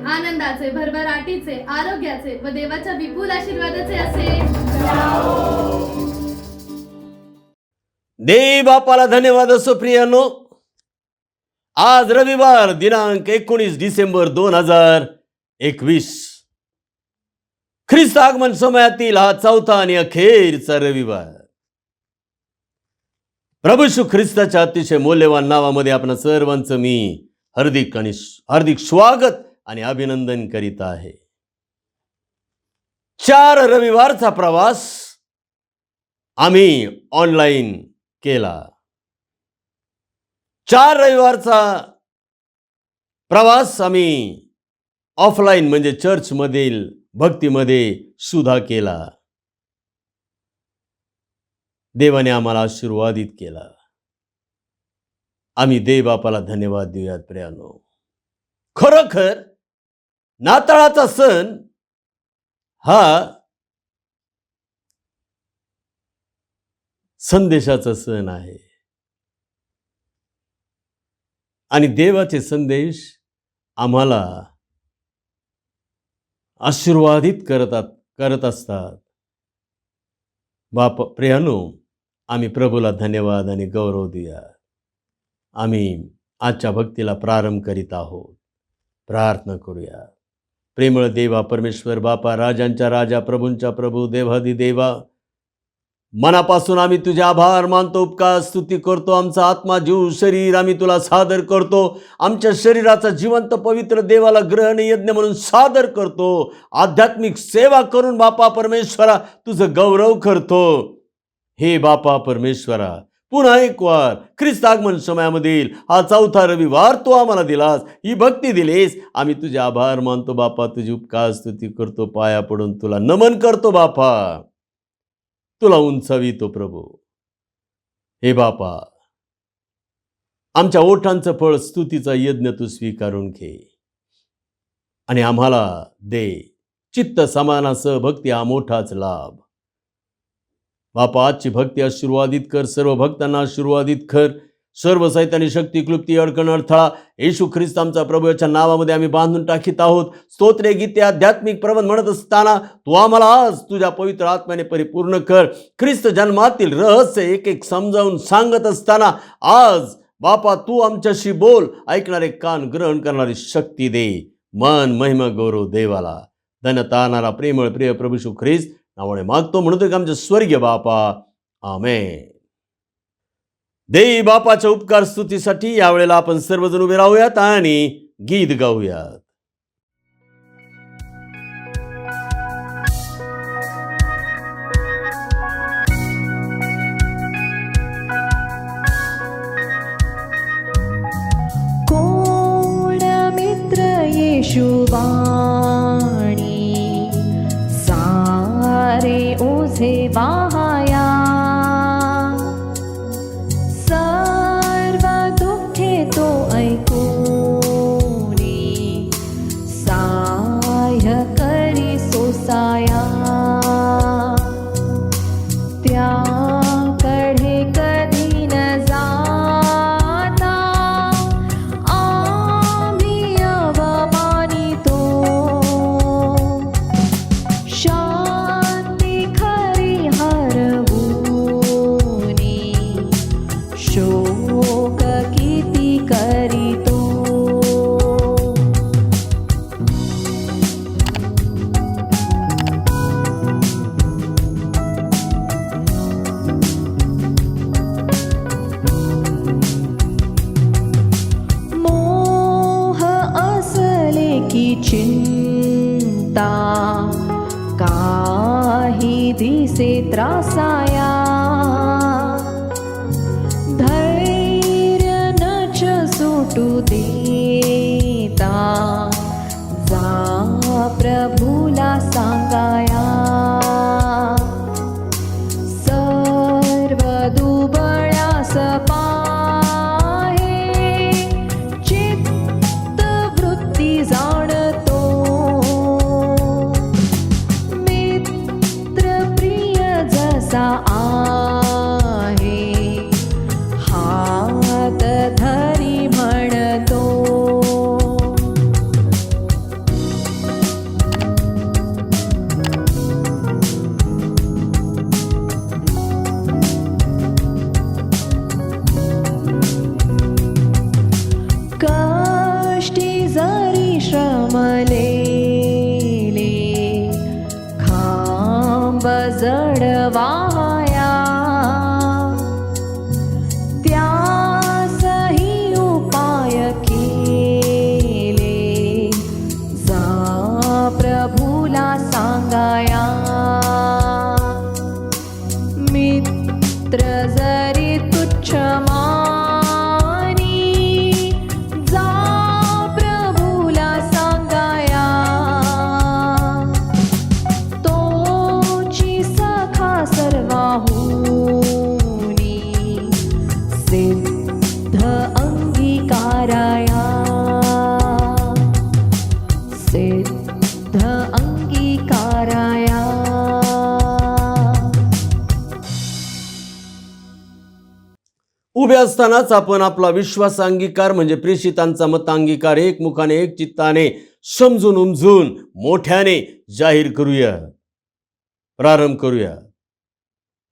आनंदाचे, भरभराटीचे, आरोग्याचे व देवाच्या विपुल आशीर्वादाचे असे. देव बापाला धन्यवाद असो. प्रियानो, आज रविवार दिनांक 19 डिसेंबर 2021, ख्रिस्त आगमन समयातील हा चौथा आणि अखेरचा रविवार. प्रभू येशू ख्रिस्ताच्या अतिशय मौल्यवान नावामध्ये आपण सर्वांचं मी हार्दिक स्वागत आणि अभिनंदन करीत आहे. 4 रविवारचा प्रवास आम्ही ऑनलाईन केला. 4 रविवारचा प्रवास आम्ही ऑफलाईन म्हणजे चर्च मधील भक्तीमध्ये सुद्धा केला. देवाने आम्हाला आशीर्वादित केला. आम्ही देव बापाला धन्यवाद देऊयात. प्रियानो, खरोखर नाताळाचा सण हा संदेशाचा सण आहे आणि देवाचे संदेश आम्हाला आशीर्वादित करत असतात. बाप प्रियानो, आम्ही प्रभूला धन्यवाद आणि गौरव देऊया. आम्ही आजच्या भक्तीला प्रारंभ करीत आहोत. प्रार्थना करूया. प्रेमळ देवा परमेश्वर बापा, राजांच्या राजा, प्रभूंच्या प्रभू, देवादी देवा, मनापासून आम्ही तुझे आभार मानतो, उपकार स्तुती करतो. आमचा आत्मा, जीव, शरीर आम्ही तुला सादर करतो. आमच्या शरीराचा जिवंत पवित्र देवाला ग्रहण यज्ञ म्हणून सादर करतो. आध्यात्मिक सेवा करून बापा परमेश्वरा तुझं गौरव करतो. हे बापा परमेश्वरा, पुन्हा एक वार ख्रिस्त आगमन समयामधील हा चौथा रविवार तू आम्हाला दिलास, ही भक्ती दिलीस. आम्ही तुझे आभार मानतो बापा, तुझी उपकार स्तुती करतो, पाया पडून तुला नमन करतो बापा, तुला उंचावितो प्रभू. हे बापा, आमच्या ओठांचं फळ स्तुतीचा यज्ञ तू स्वीकारून घे आणि आम्हाला दे चित्त समानासह भक्ती हा मोठाच लाभ. बापा, आजची भक्ती आशीर्वादित कर, सर्व भक्तांना आशीर्वादित कर. सर्व सैतानी शक्ती, क्लुप्ती, अडकण, अडथळा येशू ख्रिस्त आमचा प्रभू याच्या नावामध्ये आम्ही बांधून टाकीत आहोत. स्तोत्रे, गीते, आध्यात्मिक प्रबंध म्हणत असताना तू आम्हाला आज तुझ्या पवित्र आत्म्याने परिपूर्ण कर. ख्रिस्त जन्मातील रहस्य एक एक समजावून सांगत असताना आज बापा तू आमच्याशी बोल, ऐकणारे कान ग्रहण करणारी शक्ती दे. मन महिमा गौरव देवाला. धन्यता आणणारा प्रेमळ प्रिय प्रभू येशू ख्रिस्त नावाने मागतो, म्हणतोय की आमचे स्वर्गीय बापा, आमेन. देवी बापाच्या उपकार स्तुतीसाठी यावेळेला आपण सर्वजण उभे राहूयात आणि गीत गाऊयात. कोण मित्र येशुवाणी सारे ओझे वाहाया, सर्व दुःखे तो ऐकूनी साह्य करी सोसाया. त्याकडे कधी न जाता आम्ही अवमानितो, शांती खरी हरवूनी शोक किती करीतो. मोह असले की चिंता काही दिसे त्रासाया, धैर्य नच सुटू देता जा प्रभूला सांगाया. सर्व दुबळास पाहे चित्त वृत्ती जाणतो, मित्र प्रिय जसा आहे हात धरी म्हणतो. कष्टी जरी श्रमलेले खांब जडवाया, त्यासही उपाय केले जा प्रभूला सांगाया. मित्र जरी तुच्छ मानी जा प्रभूला सांगाया. तोची सखा सर्वाहूनी सिद्ध अंगीकाराया, सिद्ध अंगीकाराया. उभे असतानाच आपण आपला विश्वास अंगीकार म्हणजे प्रेषितांचा मतांगीकार एकमुखाने एक चित्ताने समजून उमजून मोठ्याने जाहीर करूया. प्रारंभ करूया.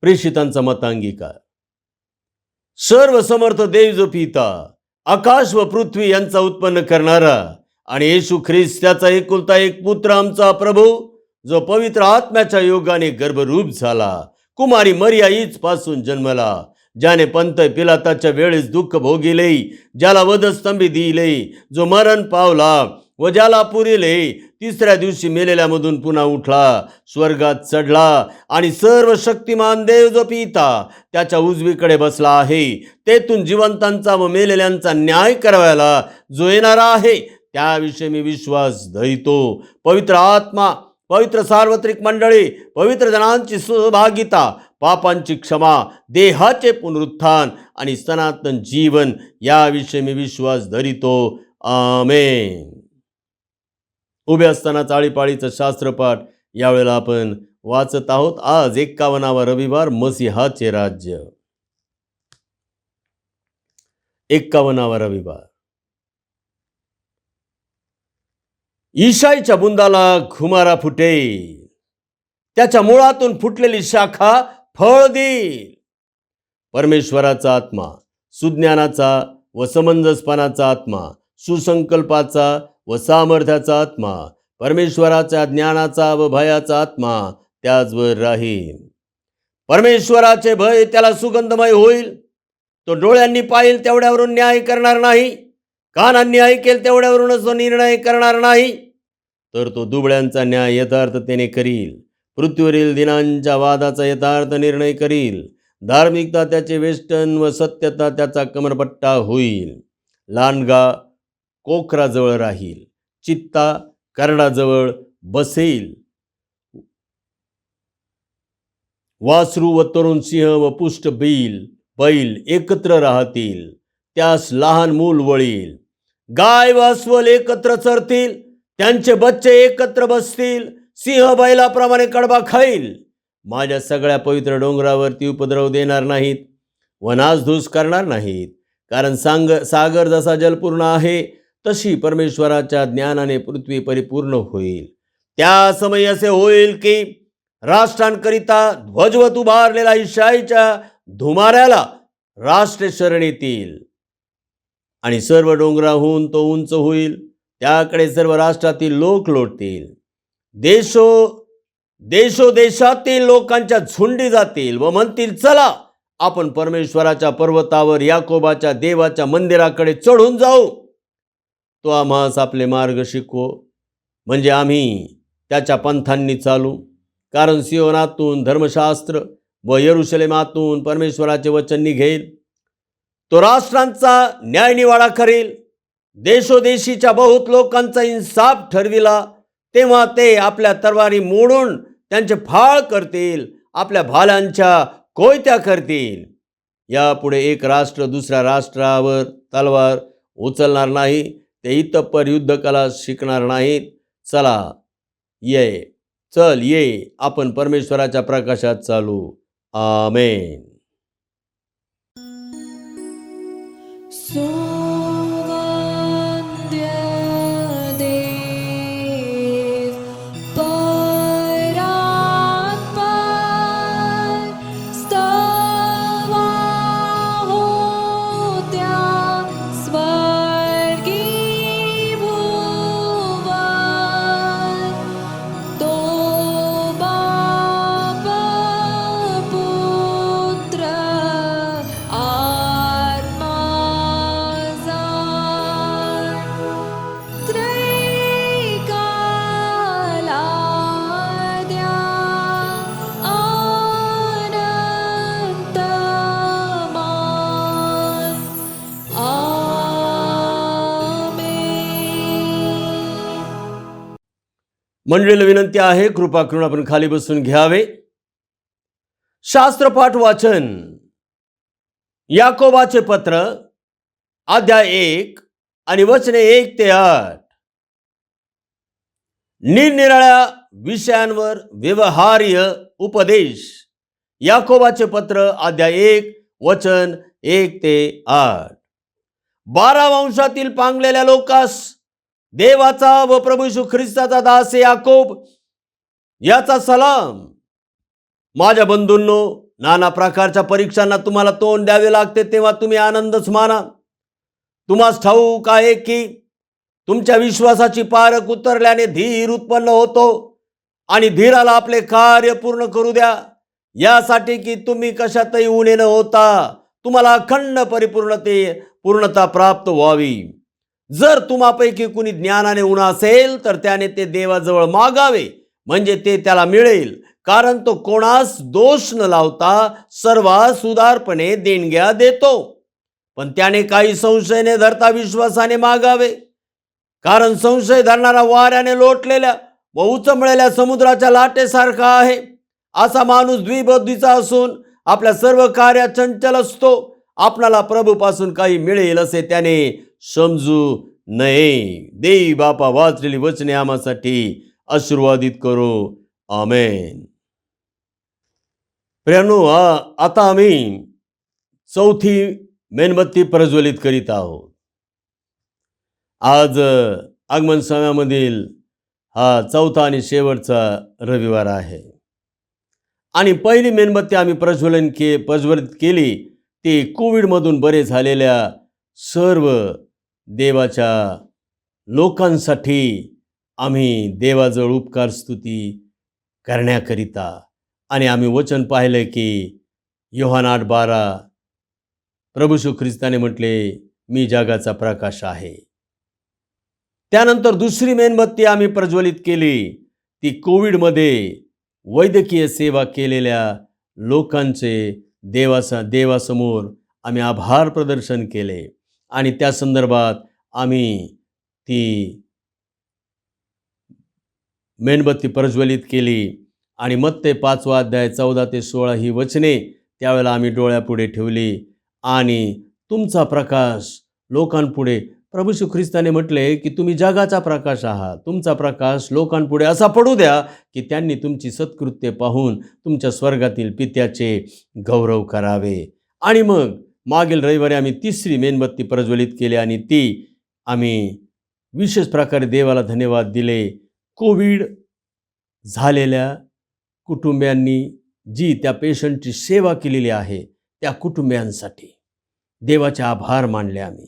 प्रेषितांचा मतांगीकार. सर्व समर्थ देव जो पिता, आकाश व पृथ्वी यांचा उत्पन्न करणारा आणि येशू ख्रिस्त त्याचा एकुलता एक पुत्र आमचा प्रभू, जो पवित्र आत्म्याच्या योगाने गर्भरूप झाला, कुमारी मरिया हीच पासून जन्मला, ज्याने पंत पिलाताच्या वेळेस दुःख भोगिले, ज्याला वधस्तंभी दिले, जो मरण पावला व ज्याला पुरिले, तिसऱ्या दिवशी मेलेल्यामधून पुन्हा उठला, स्वर्गात चढला आणि सर्व शक्तिमान देव जो पिता त्याच्या उजवीकडे बसला आहे, तेथून जिवंतांचा व मेलेल्यांचा न्याय करायला जो येणार आहे, त्याविषयी मी विश्वास धरितो. पवित्र आत्मा, पवित्र सार्वत्रिक मंडळी, पवित्र जनांची सहभागिता, पापांची क्षमा, देहाचे पुनरुत्थान आणि सनातन जीवन याविषयी मी विश्वास धरितो. आमेन. उभे असताना चाळीपाळीचं शास्त्रपाठ यावेळेला आपण वाचत आहोत. आज 51वा रविवार, मसीहाचे राज्य. 51वा रविवार. ईशाईच्या बुंदाला घुमारा फुटेल, त्याच्या मुळातून फुटलेली शाखा फळ देईल. परमेश्वराचा आत्मा, सुज्ञानाचा व समंजसपणाचा आत्मा, सुसंकल्पाचा व सामर्थ्याचा आत्मा, परमेश्वराच्या ज्ञानाचा व भयाचा आत्मा त्याचवर राहील. परमेश्वराचे भय त्याला सुगंधमय होईल. तो डोळ्यांनी पाहिल तेवढ्यावरून न्याय करणार नाही, कानांनी ऐकेल तेवढ्यावरूनच तो निर्णय करणार नाही, तर तो दुबळ्यांचा न्याय यथार्थतेने करील. पृथ्वीवरील दिनांच्या वादाचा यथार्थ निर्णय करील. धार्मिकता त्याचे वेष्टन व सत्यता त्याचा कमरपट्टा होईल. लांडगा कोकराजवळ राहील, चित्ता करडाजवळ बसेल. वासरू व तरुण सिंह व पुष्ट बैल एकत्र राहतील, त्यास लहान मूल वळील. गाय व अस्वल एकत्र चरतील, त्यांचे बच्चे एकत्र बसतील. सिंह बैलाप्रमाणे कडबा खाईल. माझ्या सगळ्या पवित्र डोंगरावरती उपद्रव देणार नाहीत व नासधूस करणार नाहीत, कारण सागर जसा जलपूर्ण आहे तशी परमेश्वराच्या ज्ञानाने पृथ्वी परिपूर्ण होईल. त्या समयी असे होईल की राष्ट्रांकरिता ध्वजवत उभारलेला ईशाईच्या धुमाऱ्याला राष्ट्रे शरण येतील आणि सर्व डोंगराहून तो उंच होईल. त्याकडे सर्व राष्ट्रातील लोक लोटतील. देशोदेशातील लोकांच्या झुंडी जातील व म्हणतील, चला आपण परमेश्वराच्या पर्वतावर याकोबाच्या देवाच्या मंदिराकडे चढून जाऊ. तो आम्हास आपले मार्ग शिकवो, म्हणजे आम्ही त्याच्या पंथांनी चालू. कारण सियोनातून धर्मशास्त्र व यरुशलेमातून परमेश्वराचे वचन निघेल. तो राष्ट्रांचा न्यायनिवाडा करेल. देशोदेशीच्या बहुत लोकांचा इन्साफ ठरविला, तेव्हा ते आपल्या तलवारी मोडून त्यांचे फाळ करतील, आपल्या भाल्यांच्या कोयत्या करतील. यापुढे एक राष्ट्र दुसऱ्या राष्ट्रावर तलवार उचलणार नाही, ते इतपर युद्धकला शिकणार नाहीत. चल ये आपण परमेश्वराच्या प्रकाशात चालू. आमेन. मंडळीला विनंती आहे, कृपा करून आपण खाली बसून घ्यावे. शास्त्रपाठ वाचन. याकोबाचे पत्र अध्याय 1 आणि वचने 1 ते 8. निरनिराळ्या विषयांवर व्यवहार्य उपदेश. याकोबाचे पत्र अध्याय 1 वचन 1 ते 8. 12 वंशातील पांगलेल्या लोकास देवाचा व प्रभू येशू ख्रिस्ताचा दास याकोब याचा सलाम. माझ्या बंधूंनो, नाना प्रकारच्या परीक्षांना तुम्हाला तोंड द्यावे लागते, तेव्हा तुम्ही आनंदच माना. तुम्हास ठाऊक आहे की तुमच्या विश्वासाची पारख उतरल्याने धीर उत्पन्न होतो आणि धीराला आपले कार्य पूर्ण करू द्या, यासाठी की तुम्ही कशातही उणे न होता तुम्हाला अखंड पूर्णता प्राप्त व्हावी. जर तुम्हापैकी कुणी ज्ञानाने उण असेल तर त्याने ते देवाजवळ मागावे, म्हणजे ते त्याला मिळेल. कारण तो कोणास दोष न लावता सर्वांस उदारपणे देणग्या देतो. पण त्याने काही संशय न धरता विश्वासाने मागावे. कारण संशय धरणारा वाऱ्याने लोटलेल्या व उचमळलेल्या समुद्राच्या लाटेसारखा आहे. असा माणूस द्विबुद्धीचा असून आपल्या सर्व कार्यात चंचल असतो. आपणाला प्रभूपासून काही मिळेल असे त्याने समजू नये. देव बापा वाचलेली वचने आम्हासाठी आशीर्वादित करो. आमेन. प्रियानो, आता आम्ही चौथी मेणबत्ती प्रज्वलित करीत आहोत. आज आगमन समयामधील हा चौथा आणि शेवटचा रविवार आहे. आणि पहिली मेणबत्ती आम्ही प्रज्वलित केली ती कोविडमधून बरे झालेल्या सर्व देवाच्या लोकांसाठी आम्ही देवाजवळ उपकार स्तुती करण्याकरिता. आणि आम्ही वचन पाहिले की योहान 8:12 प्रभू येशू ख्रिस्ताने म्हटले, मी जगाचा प्रकाश आहे. त्यानंतर दुसरी मेणबत्ती आम्ही प्रज्वलित केली ती कोविडमध्ये वैद्यकीय सेवा केलेल्या लोकांचे देवासमोर आम्ही आभार प्रदर्शन केले. आणि त्या संदर्भात आम्ही ती मेणबत्ती प्रज्वलित केली. आणि मत्ते 5 अध्याय 14 ते 16 ही वचने त्यावेळेला आम्ही डोळ्यापुढे ठेवली. आणि तुमचा प्रकाश लोकांपुढे, प्रभू येशू ख्रिस्ताने म्हटले की तुम्ही जगाचा प्रकाश आहात. तुमचा प्रकाश लोकांपुढे असा पडू द्या की त्यांनी तुमची सत्कृत्ये पाहून तुमच्या स्वर्गातील पित्याचे गौरव करावे. आणि मग मागील रविवारी आम्ही तिसरी मेणबत्ती प्रज्वलित केली आणि ती आम्ही विशेष प्रकारे देवाला धन्यवाद दिले. कोविड झालेल्या कुटुंबियांनी जी त्या पेशंटची सेवा केलेली आहे त्या कुटुंबियांसाठी देवाचे आभार मानले आम्ही.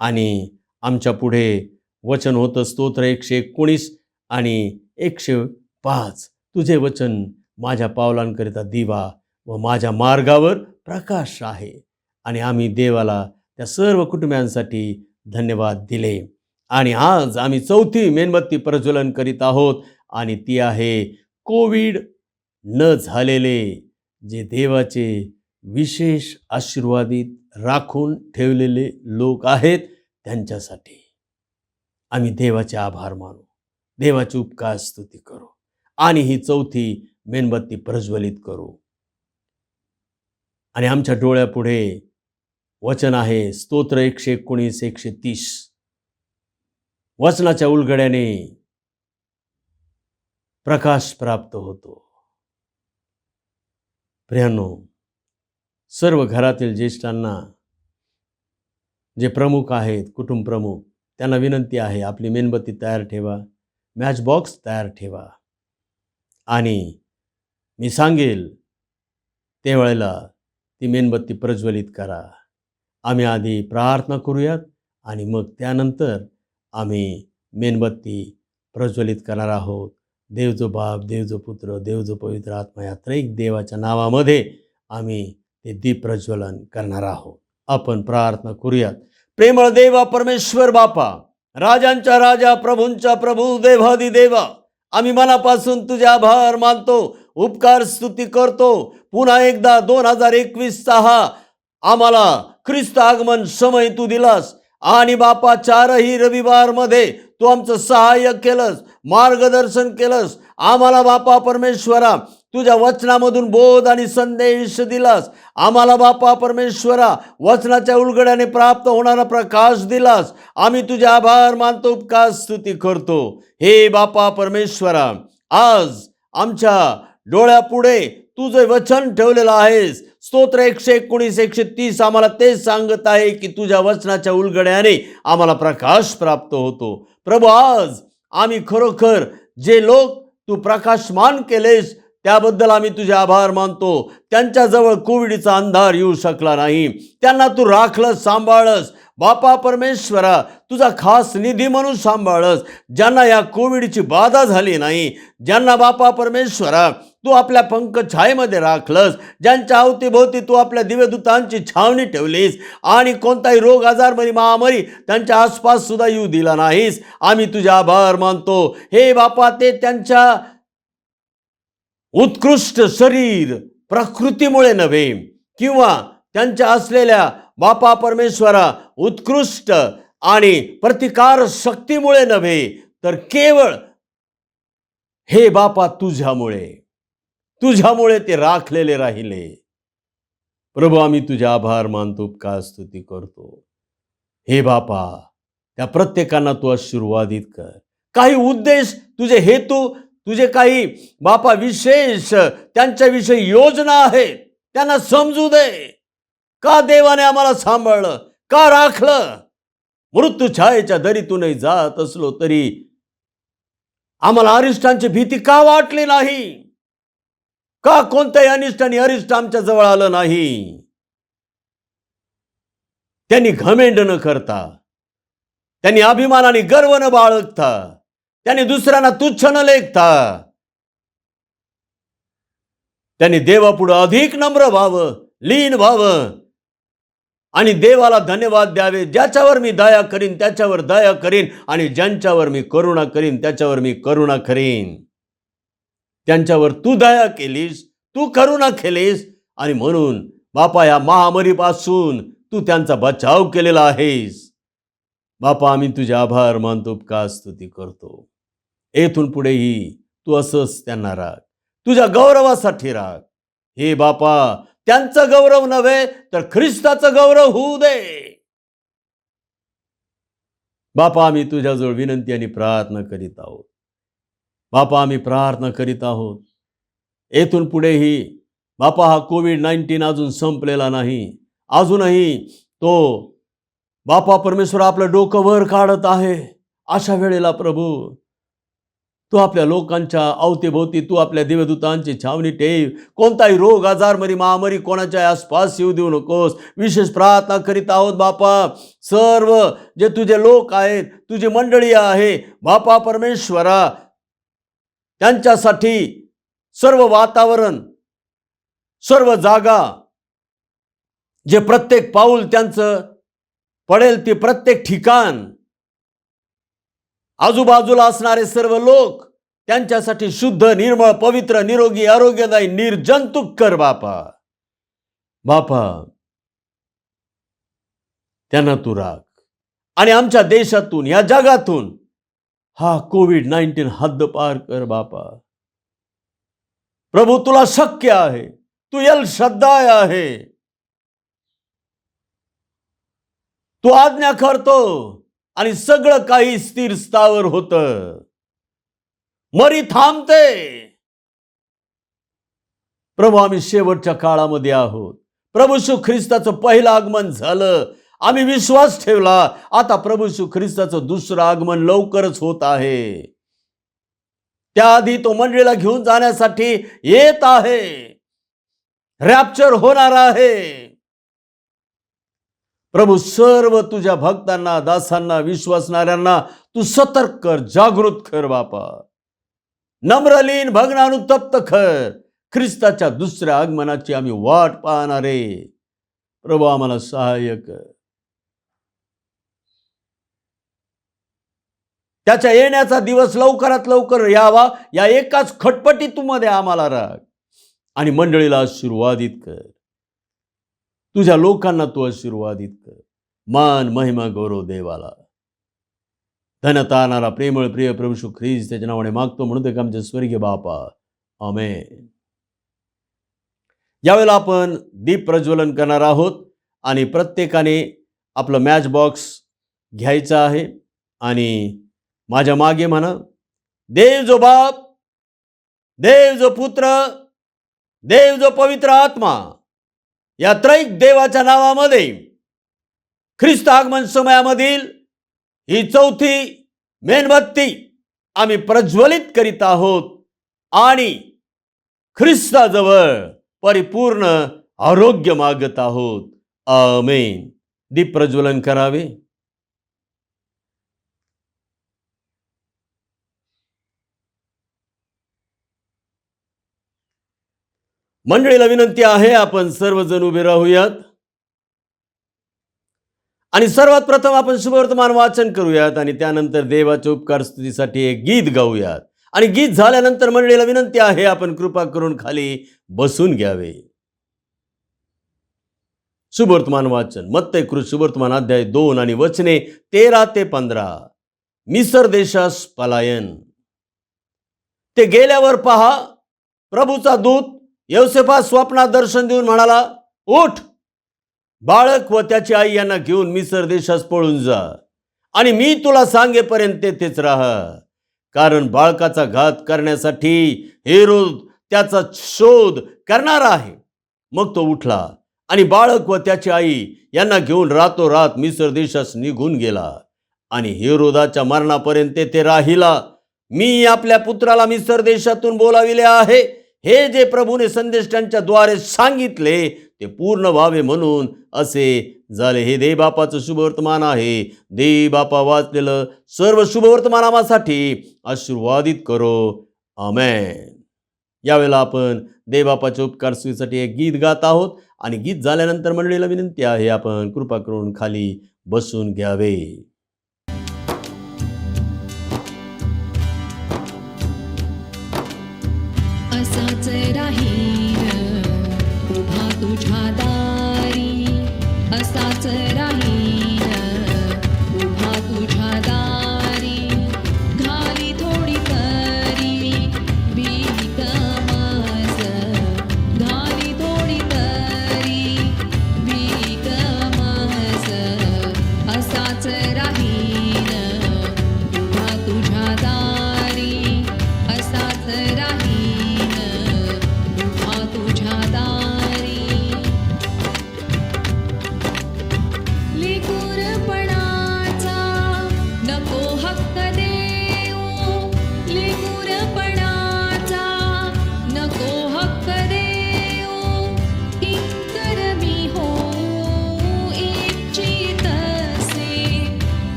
आणि आमच्या पुढे वचन होतं स्तोत्र 119 आणि 105, तुझे वचन माझ्या पावलांकरिता दिवा व माझ्या मार्गावर प्रकाश आहे. आणि आम्ही देवाला त्या सर्व कुटुंबियांसाठी धन्यवाद दिले. आणि आज आम्ही चौथी मेणबत्ती प्रज्वलन करीत आहोत आणि ती आहे कोविड न झालेले जे देवाचे विशेष आशीर्वादित राखून ठेवलेले लोक आहेत त्यांच्यासाठी आम्ही देवाचे आभार मानू, देवाची उपकार स्तुती करू आणि ही चौथी मेणबत्ती प्रज्वलित करू. आणि आमच्या डोळ्यापुढे वचन आहे स्तोत्र 119 130. वचनाच्या उलगड्याने प्रकाश प्राप्त होतो. प्रियांनो, सर्व घरातील ज्येष्ठांना, जे प्रमुख आहेत, कुटुंब प्रमुख, त्यांना विनंती आहे आपली मेणबत्ती तयार ठेवा, मॅच बॉक्स तयार ठेवा. आणि मी सांगेल त्यावेळेला ती मेणबत्ती प्रज्वलित करा. आम्ही आधी प्रार्थना करूयात आणि मग त्यानंतर आम्ही मेणबत्ती प्रज्वलित करणार आहोत. देव जो बाप, देव जो पुत्र, देव जो पवित्र आत्मा या त्रैक देवाच्या नावामध्ये आम्ही ते दीप प्रज्वलन करणार आहोत. आपण प्रार्थना करूयात. प्रेमळ देवा परमेश्वर बापा, राजांच्या राजा, प्रभूंच्या प्रभू, देवादी देवा, आम्ही मनापासून तुझे आभार मानतो, उपकार स्तुती करतो. पुन्हा एकदा 2021 आम्हाला ख्रिस्त आगमन समय तू दिलास आणि बापा 4ही रविवारमध्ये तू आमचं सहाय्य केलंस, मार्गदर्शन केलंस. आम्हाला बापा परमेश्वरा तुझ्या वचनामधून बोध आणि संदेश दिलास. आम्हाला बापा परमेश्वरा वचनाच्या उलगड्याने प्राप्त होणारा प्रकाश दिलास. आम्ही तुझे आभार मानतो, उपकार स्तुती करतो. हे बापा परमेश्वरा, आज आमच्या डोळ्यापुढे तुझे वचन ठेवलेलं आहेस. स्तोत्र 119 130 आम्हाला तेच सांगत आहे की तुझ्या वचनाच्या उलगड्याने आम्हाला प्रकाश प्राप्त होतो. प्रभू, आज आम्ही खरोखर जे लोक तू प्रकाशमान केलेस त्याबद्दल आम्ही तुझे आभार मानतो. त्यांच्याजवळ कोविडचा अंधार येऊ शकला नाही, त्यांना तू राखलंस, सांभाळस. बापा परमेश्वरा, तुझा खास निधी म्हणून सांभाळस. ज्यांना या कोविडची बाधा झाली नाही, ज्यांना बापा परमेश्वरा तू आपल्या पंख छायेमध्ये राखलंस, ज्यांच्या अवतीभोवती तू आपल्या दिव्यदूतांची छावणी ठेवलीस आणि कोणताही रोग आजार महामारी त्यांच्या आसपास सुद्धा येऊ दिला नाहीस. आम्ही तुझे आभार मानतो. हे बापा, ते त्यांच्या उत्कृष्ट शरीर प्रकृतीमुळे नव्हे किंवा त्यांच्या असलेल्या बापा परमेश्वरा उत्कृष्ट आणि प्रतिकार शक्तीमुळे नव्हे, तर केवळ हे बापा तुझ्यामुळे ते राखलेले राहिले. प्रभू, आम्ही तुझे आभार मानतो, उपकार स्तुती करतो. हे बापा, त्या प्रत्येकांना तू आशीर्वादित कर. काही उद्देश, तुझे हेतू, तुझे काही बापा विशेष त्यांच्याविषयी योजना आहेत, त्यांना समजू दे. का देवाने आम्हाला सांभाळलं, का राखलं? मृत्यू छायेच्या दरीतूनही जात असलो तरी आम्हाला अरिष्टांची भीती का वाटली नाही? का कोणत्याही अनिष्ट आणि अरिष्ट आमच्या जवळ आलं नाही? त्यांनी घमेंड न करता, त्यांनी अभिमानाने गर्व न बाळगता, त्यांनी दुसऱ्यांना तुच्छ न लेखता, त्यांनी देवापुढे अधिक नम्र व्हावं, लीन व्हावं आणि देवाला धन्यवाद द्यावे. ज्याच्यावर मी दया करीन त्याच्यावर दया करीन आणि ज्यांच्यावर मी करुणा करीन त्याच्यावर मी करुणा करीन. त्यांच्यावर तू दया केलीस, तू करुणा केलीस आणि म्हणून बापा या महामारीपासून तू त्यांचा बचाव केलेला आहेस. बापा, आम्ही तुझे आभार मानतो, उपकार स्तुती करतो. येथून पुढेही तू असंच त्यांना राख, तुझ्या गौरवासाठी राख. हे बापा, त्यांचा गौरव नव्हे तर ख्रिस्ताचा गौरव होऊ दे. बापा, आम्ही तुझ्याजवळ विनंती आणि प्रार्थना करीत आहोत. बापा, आम्ही प्रार्थना करीत आहोत. येथून पुढेही बापा हा कोविड-19 अजून संपलेला नाही. अजूनही तो बापा परमेश्वर आपलं डोकं वर काढत आहे. अशा वेळेला प्रभू, तू आपल्या लोकांच्या अवतीभोवती तू आपल्या दिव्यदूतांची छावणी ठेव. कोणताही रोग आजार महामारी कोणाच्या आसपास येऊ देऊ नकोस. विशेष प्रार्थना करीत आहोत बापा, सर्व जे तुझे लोक आहेत, तुझी मंडळी आहे बापा परमेश्वरा, त्यांच्यासाठी सर्व वातावरण, सर्व जागा, जे प्रत्येक पाऊल त्यांचं पडेल ते प्रत्येक ठिकाण, आजूबाजूला असणारे सर्व लोक, त्यांच्यासाठी शुद्ध, निर्मळ, पवित्र, निरोगी, आरोग्यदायी, निर्जंतुक कर बापा. बापा, त्यांना तू राख आणि आमच्या देशातून, या जगातून हा कोविड-19 हद्द पार कर बापा. प्रभू, तुला शक्य आहे, तू एल शद्दाय आहे. तू आज्ञा करतो आणि सगळं काही स्थिर स्थावर होतं, मरी थांबते. प्रभू, आम्ही शेवटच्या काळामध्ये आहोत. प्रभू येशू ख्रिस्ताचं पहिलं आगमन झालं, आम्ही विश्वास ठेवला. आता प्रभू येशू ख्रिस्ताचं दुसरं आगमन लवकरच होत आहे. त्याआधी तो मंडळीला घेऊन जाण्यासाठी येत आहे. रॅप्चर होणार आहे. प्रभू, सर्व तुझ्या भक्तांना, दासांना, विश्वासणाऱ्यांना तू सतर्क कर, जागृत कर बापा. नम्रलीन, भग्नानुतप्त कर. ख्रिस्ताच्या दुसऱ्या आगमनाची आम्ही वाट पाहणारे. प्रभू, आम्हाला सहाय्य कर. त्याच्या येण्याचा दिवस लवकरात लवकर यावा, या एकाच खटपटीतूमध्ये आम्हाला राख आणि मंडळीला आशीर्वादित कर. तुझ्या लोकांना तू आशीर्वादित कर. मान, महिमा, गौरव देवाला. धन्यता आणणारा प्रेमळ प्रिय प्रभू येशू ख्रिस्त त्याच्या नावाने मागतो, म्हणून ते आमचे स्वर्गीय बापा, आमेन. यावेळेला आपण दीप प्रज्वलन करणार आहोत आणि प्रत्येकाने आपलं मॅच बॉक्स घ्यायचं आहे आणि माझ्या मागे म्हणा, देव जो बाप, देव जो पुत्र, देव जो पवित्र आत्मा, या त्रैक देवाच्या नावामध्ये ख्रिस्त आगमन समयामधील ही चौथी मेणबत्ती आम्ही प्रज्वलित करीत आहोत आणि ख्रिस्ताजवळ परिपूर्ण आरोग्य मागत आहोत. आमेन. दीप प्रज्वलन करावे. मंडळीला विनंती आहे, आपण सर्वजण उभे राहूयात आणि सर्वात प्रथम आपण शुभवर्तमान वाचन करूयात आणि त्यानंतर देवाच्या उपकार स्तुतीसाठी एक गीत गाऊयात. आणि गीत झाल्यानंतर मंडळीला विनंती आहे, आपण कृपा करून खाली बसून घ्यावे. शुभवर्तमान वाचन मत्तई कृत शुभवर्तमान अध्याय 2 आणि वचने 13 ते 15. मिसर देशास पलायन. ते गेल्यावर पहा, प्रभूचा दूत योसेफास स्वप्नात दर्शन देऊन म्हणाला, उठ, बाळक व त्याची आई यांना घेऊन मिसर देशास पळून जा आणि मी तुला सांगेपर्यंत तेथेच राहा, कारण बाळकाचा घात करण्यासाठी हेरोद त्याचा शोध करणार आहे. मग तो उठला आणि बाळक व त्याची आई यांना घेऊन रातोरात मिसर देशास निघून गेला आणि हेरोदाच्या मरणापर्यंत ते राहिला. मी आपल्या पुत्राला मिसर देशातून बोलाविले आहे. हे जे प्रभूने संदेष्टांच्या द्वारे सांगितले ते पूर्ण व्हावे म्हणून असे झाले. हे देव बापाचं शुभवर्तमान आहे. देव बापा वाचलेलं सर्व शुभवर्तमान आम्हासाठी आशीर्वादित करो. आमेन. यावेळेला आपण देव बापाच्या उपकार स्तुतीसाठी एक गीत गात आहोत आणि गीत झाल्यानंतर मंडळीला विनंती आहे, आपण कृपा करून खाली बसून घ्यावे. असाच राहील उभा तुझ्या दारी, असाच राहील उभा तुझ्या दारी, घाली थोडी तरी भीक माझ, घाली थोडी तरी भीक माझ, असाच राहील उभा तुझ्या दारी, असाच राहील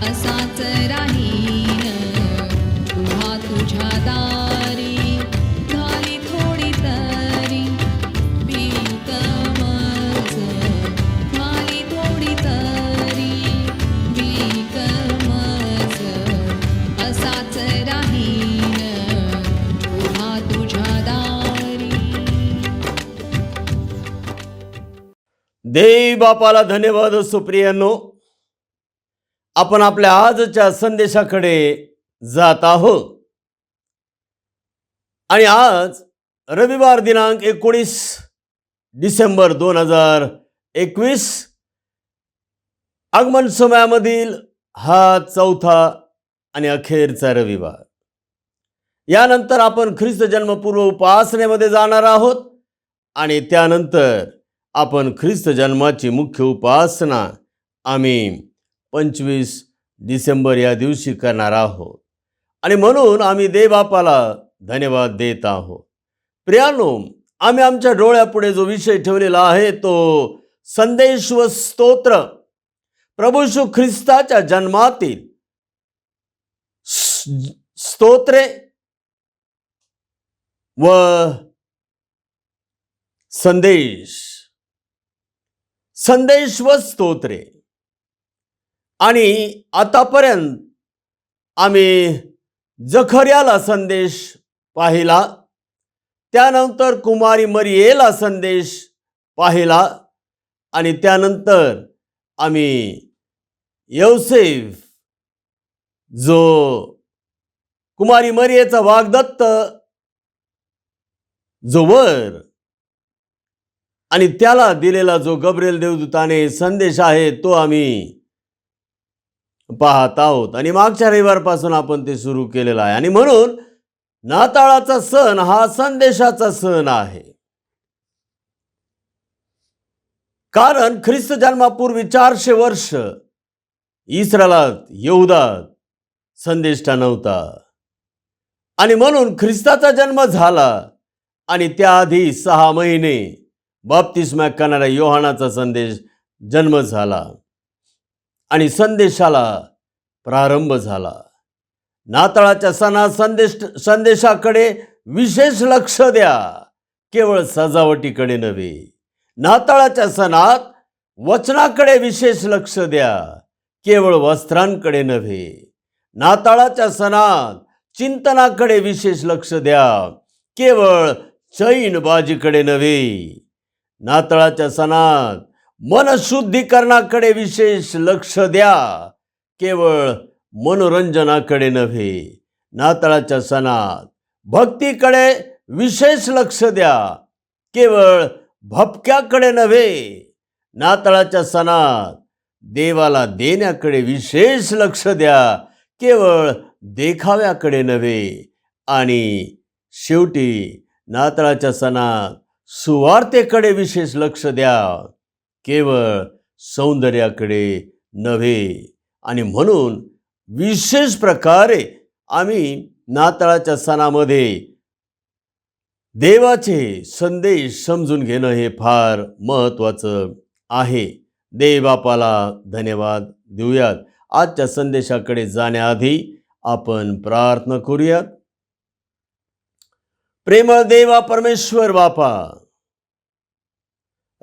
असाच राहीन पुन्हा तुझ्या दारी झाली थोडी तरी भीक मज झाली थोडी तरी भीक मज असाच राहीन पुन्हा तुझ्या दारी. देव बापाला धन्यवाद असो. प्रियांनो, आपण आपल्या आजच्या संदेशाकडे जात आहोत आणि आज रविवार दिनांक 19 डिसेंबर 2021 आगमन समयामधील हा चौथा आणि अखेरचा रविवार. यानंतर आपण ख्रिस्त जन्मपूर्व उपासनेमध्ये जाणार आहोत आणि त्यानंतर आपण ख्रिस्त जन्माची मुख्य उपासना आम्ही 25 डिसेंबर या दिवशी करणार आहोत आणि म्हणून आम्ही देवबापाला धन्यवाद देत आहोत. प्रियांनो, आम्ही आमच्या डोळ्यापुढे जो विषय ठेवलेला आहे तो संदेश व स्तोत्र, प्रभू येशू ख्रिस्ताच्या जन्मातील स्तोत्रे व संदेश व स्तोत्रे. आणि आतापर्यंत आम्ही जखर्याला संदेश पाहिला, त्यानंतर कुमारी मरियेला संदेश पाहिला आणि त्यानंतर आम्ही योसेफ जो कुमारी मरियेचा वाग्दत्त जो वर आणि त्याला दिलेला जो गब्रिएल देवदूताने संदेश आहे तो आम्ही पाहत आहोत आणि मागच्या रविवारपासून आपण ते सुरू केलेलं आहे. आणि म्हणून नाताळाचा सण हा संदेशाचा सण आहे, कारण ख्रिस्त जन्मापूर्वी 400 वर्ष इस्रायलात यहुदात संदेष्टा नव्हता आणि म्हणून ख्रिस्ताचा जन्म झाला आणि त्याआधी 6 महिने बाप्तिस्मा करणाऱ्या योहानाचा जन्म झाला आणि संदेशाला प्रारंभ झाला. नाताळाच्या सणात संदेशाकडे विशेष लक्ष द्या, केवळ सजावटीकडे नव्हे. नाताळाच्या सणात वचनाकडे विशेष लक्ष द्या, केवळ वस्त्रांकडे नव्हे. नाताळाच्या सणात चिंतनाकडे विशेष लक्ष द्या, केवळ चैनबाजीकडे नव्हे. नाताळाच्या सणात मनशुद्धीकरणाकडे विशेष लक्ष द्या, केवळ मनोरंजनाकडे नव्हे. नाताळाच्या सणात भक्तीकडे विशेष लक्ष द्या, केवळ भपक्याकडे नव्हे. नाताळाच्या सणात देवाला देण्याकडे विशेष लक्ष द्या, केवळ देखाव्याकडे नव्हे. आणि शेवटी नाताळाच्या सणात सुवार्तेकडे विशेष लक्ष द्या, केवळ सौंदर्याकडे नव्हे. आणि म्हणून विशेष प्रकारे आम्ही नाताळाच्या सणामध्ये देवाचे संदेश समजून घेणं हे फार महत्त्वाचं आहे. देवबापाला धन्यवाद देऊयात. आजच्या संदेशाकडे जाण्याआधी आपण प्रार्थना करूयात. प्रेमळ देवा परमेश्वर बापा,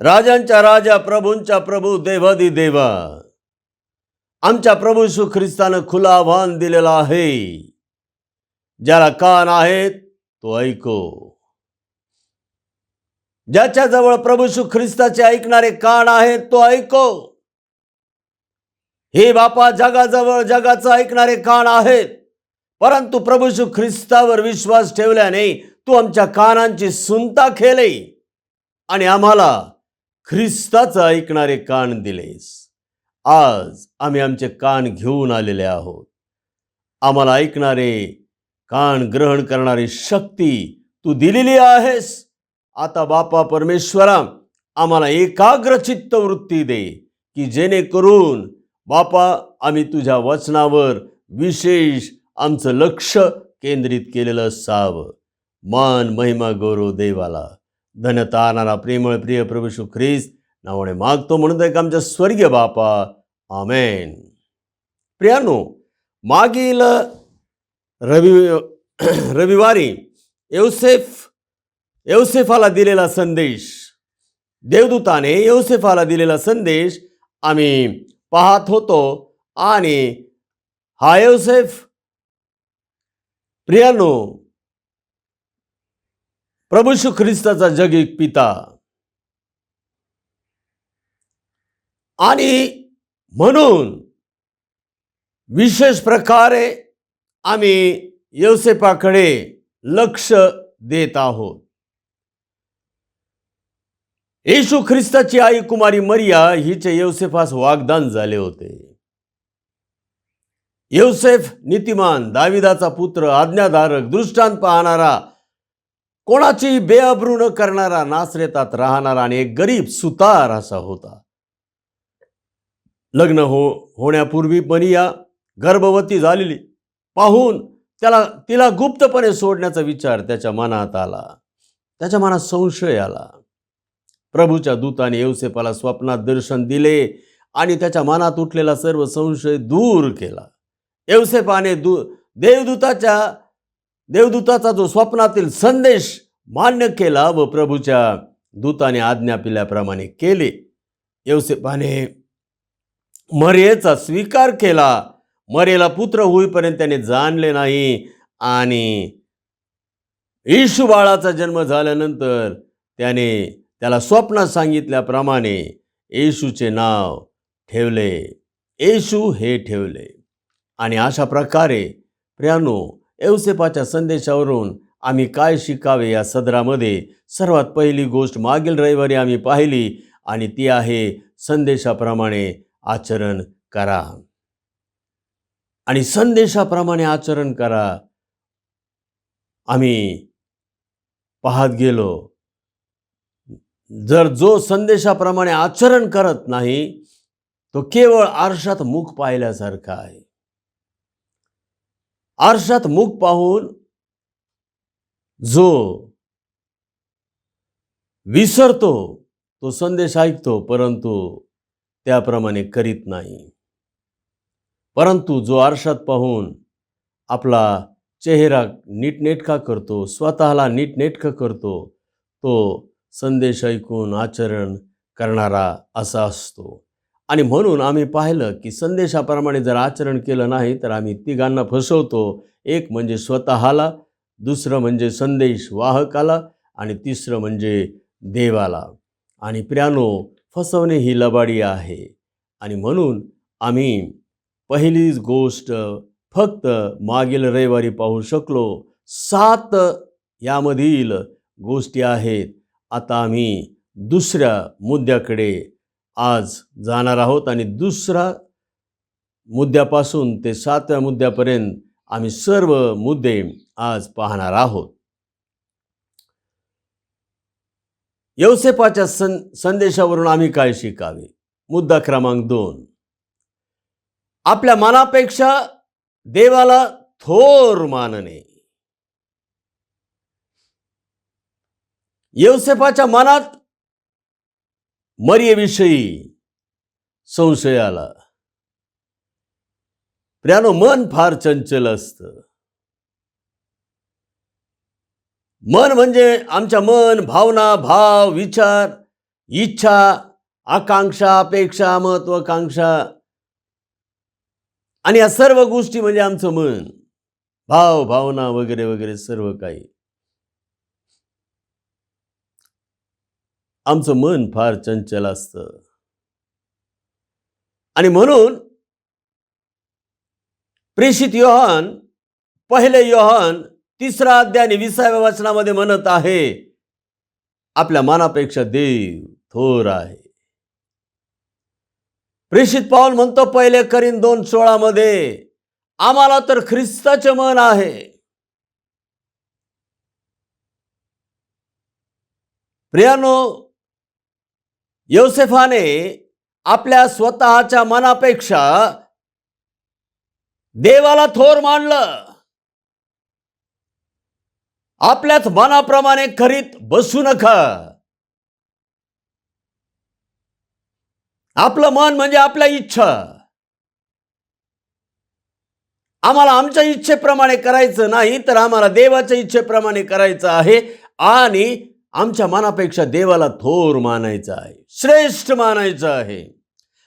राजांच्या राजा, प्रभूंच्या प्रभू, देवादी देवा, आमच्या प्रभू येशू ख्रिस्तानं खुला आव्हान दिलेला आहे, ज्याला कान आहेत तो ऐको. ज्याच्याजवळ प्रभू येशू ख्रिस्ताचे ऐकणारे कान आहेत तो ऐको. हे बापा, जगाजवळ जगाचं ऐकणारे कान आहेत, परंतु प्रभू येशू ख्रिस्तावर विश्वास ठेवल्याने तू आमच्या कानांची सुनता केली आणि आम्हाला ख्रिस्ताचं ऐकणारे कान दिलेस. आज आम्ही आमचे कान घेऊन आलेले आहोत. आम्हाला ऐकणारे कान ग्रहण करणारी शक्ती तू दिलेली आहेस. आता बापा परमेश्वरा, आम्हाला एकाग्र चित्त वृत्ती दे, की जेणेकरून बापा आम्ही तुझ्या वचनावर विशेष आमचं लक्ष केंद्रित केलेलं असावं. मान महिमा गौरव देवाला. धन्यता आणणारा प्रेमळ प्रिय प्रभू येशू ख्रिस्त नावाने मागतो, म्हणून एक आमच्या स्वर्गीय बापा. आमेन. प्रियानो, मागील रविवारी यौसेफाला दिलेला संदेश, देवदूताने यौसेफाला दिलेला संदेश आम्ही पाहत होतो. आणि हा यौसेफ प्रियानो प्रभू येशू ख्रिस्ताचा जगीक पिता, आणि म्हणून विशेष प्रकारे आम्ही यौसेफाकडे लक्ष देत आहोत. येशू ख्रिस्ताची आई कुमारी मरिया हिचे यौसेफास वाग्दान झाले होते. यौसेफ नीतिमान, दाविदाचा पुत्र, आज्ञाधारक, दृष्टांत पाहणारा, कोणाची बेअब्रू न करणारा, नासरेतात राहणारा आणि एक गरीब सुतार असा होता. लग्न होण्यापूर्वी मरिया गर्भवती झालेली पाहून तिला गुप्तपणे सोडण्याचा विचार त्याच्या मनात आला. त्याच्या मनात संशय आला. प्रभूच्या दूताने यौसेफाला स्वप्नात दर्शन दिले आणि त्याच्या मनात उठलेला सर्व संशय दूर केला. यौसेफाने देवदूताचा जो स्वप्नातील संदेश मान्य केला व प्रभूच्या दूताने आज्ञा पिल्याप्रमाणे केले. यौसेफाने मरियेचा स्वीकार केला. मरियेला पुत्र होईपर्यंत त्याने जाणले नाही. आणि येशू बाळाचा जन्म झाल्यानंतर त्याला स्वप्नात सांगितल्याप्रमाणे येशूचे नाव ठेवले. येशू हे ठेवले. आणि अशा प्रकारे प्रियानो, यौसेफाच्या संदेशावरून आम्ही काय शिकावे या सदरामध्ये सर्वात पहिली गोष्ट मागील रविवारी आम्ही पाहिली, आणि ती आहे संदेशाप्रमाणे आचरण करा. आणि संदेशाप्रमाणे आचरण करा. आम्ही पाहत गेलो, जर जो संदेशाप्रमाणे आचरण करत नाही तो केवळ आरशात मुख पाहिल्यासारखा आहे. आरशात मुख पाहून जो विसरतो तो संदेश ऐकतो, परंतु त्याप्रमाणे करीत नाही. परंतु जो आरशात पाहून आपला चेहरा नीटनेटका करतो, स्वतःला नीटनेटकं करतो, तो संदेश ऐकून आचरण करणारा असा असतो. आणि म्हणून आम्ही पाहिलं की संदेशाप्रमाणे जर आचरण केलं नाही तर आम्ही तिघांना फसवतो. एक म्हणजे स्वतःला, दुसरं म्हणजे संदेश वाहकाला, आणि तिसरं म्हणजे देवाला. आणि प्रियानो, फसवणे ही लबाडी आहे. आणि म्हणून आम्ही पहिलीच गोष्ट फक्त मागील रविवारी पाहू शकलो. 7 यामधील गोष्टी आहेत. आता आम्ही दुसऱ्या मुद्द्याकडे आज जाणार आहोत, आणि दुसरा मुद्द्यापासून ते 7व्या मुद्द्यापर्यंत आम्ही सर्व मुद्दे आज पाहणार आहोत. यौसेफाच्या संदेशावरून आम्ही काय शिकावे? मुद्दा क्रमांक 2, आपल्या मनापेक्षा देवाला थोर मानणे. यौसेफाच्या मनात मरियेविषयी संशय आला. प्रियानो, मन फार चंचल असतं. मन म्हणजे आमच्या मन, भावना, भाव, विचार, इच्छा, आकांक्षा, अपेक्षा, महत्वाकांक्षा, आणि या सर्व गोष्टी म्हणजे आमचं मन, भाव, भावना वगैरे वगैरे सर्व काही. आमचं मन फार चंचल असतं. आणि म्हणून प्रेषित योहान, पहिले योहान 3 अध्याय 20व्या वचनामध्ये म्हणत आहे, आपल्या मनापेक्षा देव थोर आहे. प्रेषित पाऊल म्हणतो पहिले करीन 2:16 मध्ये, आम्हाला तर ख्रिस्ताचे मन आहे. प्रियानो, यौसेफाने आपल्या स्वतःच्या मनापेक्षा देवाला थोर मानलं. आपल्याच मनाप्रमाणे करीत बसू नका. आपलं मन म्हणजे आपल्या इच्छा. आम्हाला आमच्या इच्छेप्रमाणे करायचं नाही, तर आम्हाला देवाच्या इच्छेप्रमाणे करायचं आहे आणि आमच्या मनापेक्षा देवाला थोर मानायचं आहे, श्रेष्ठ मानायचं आहे.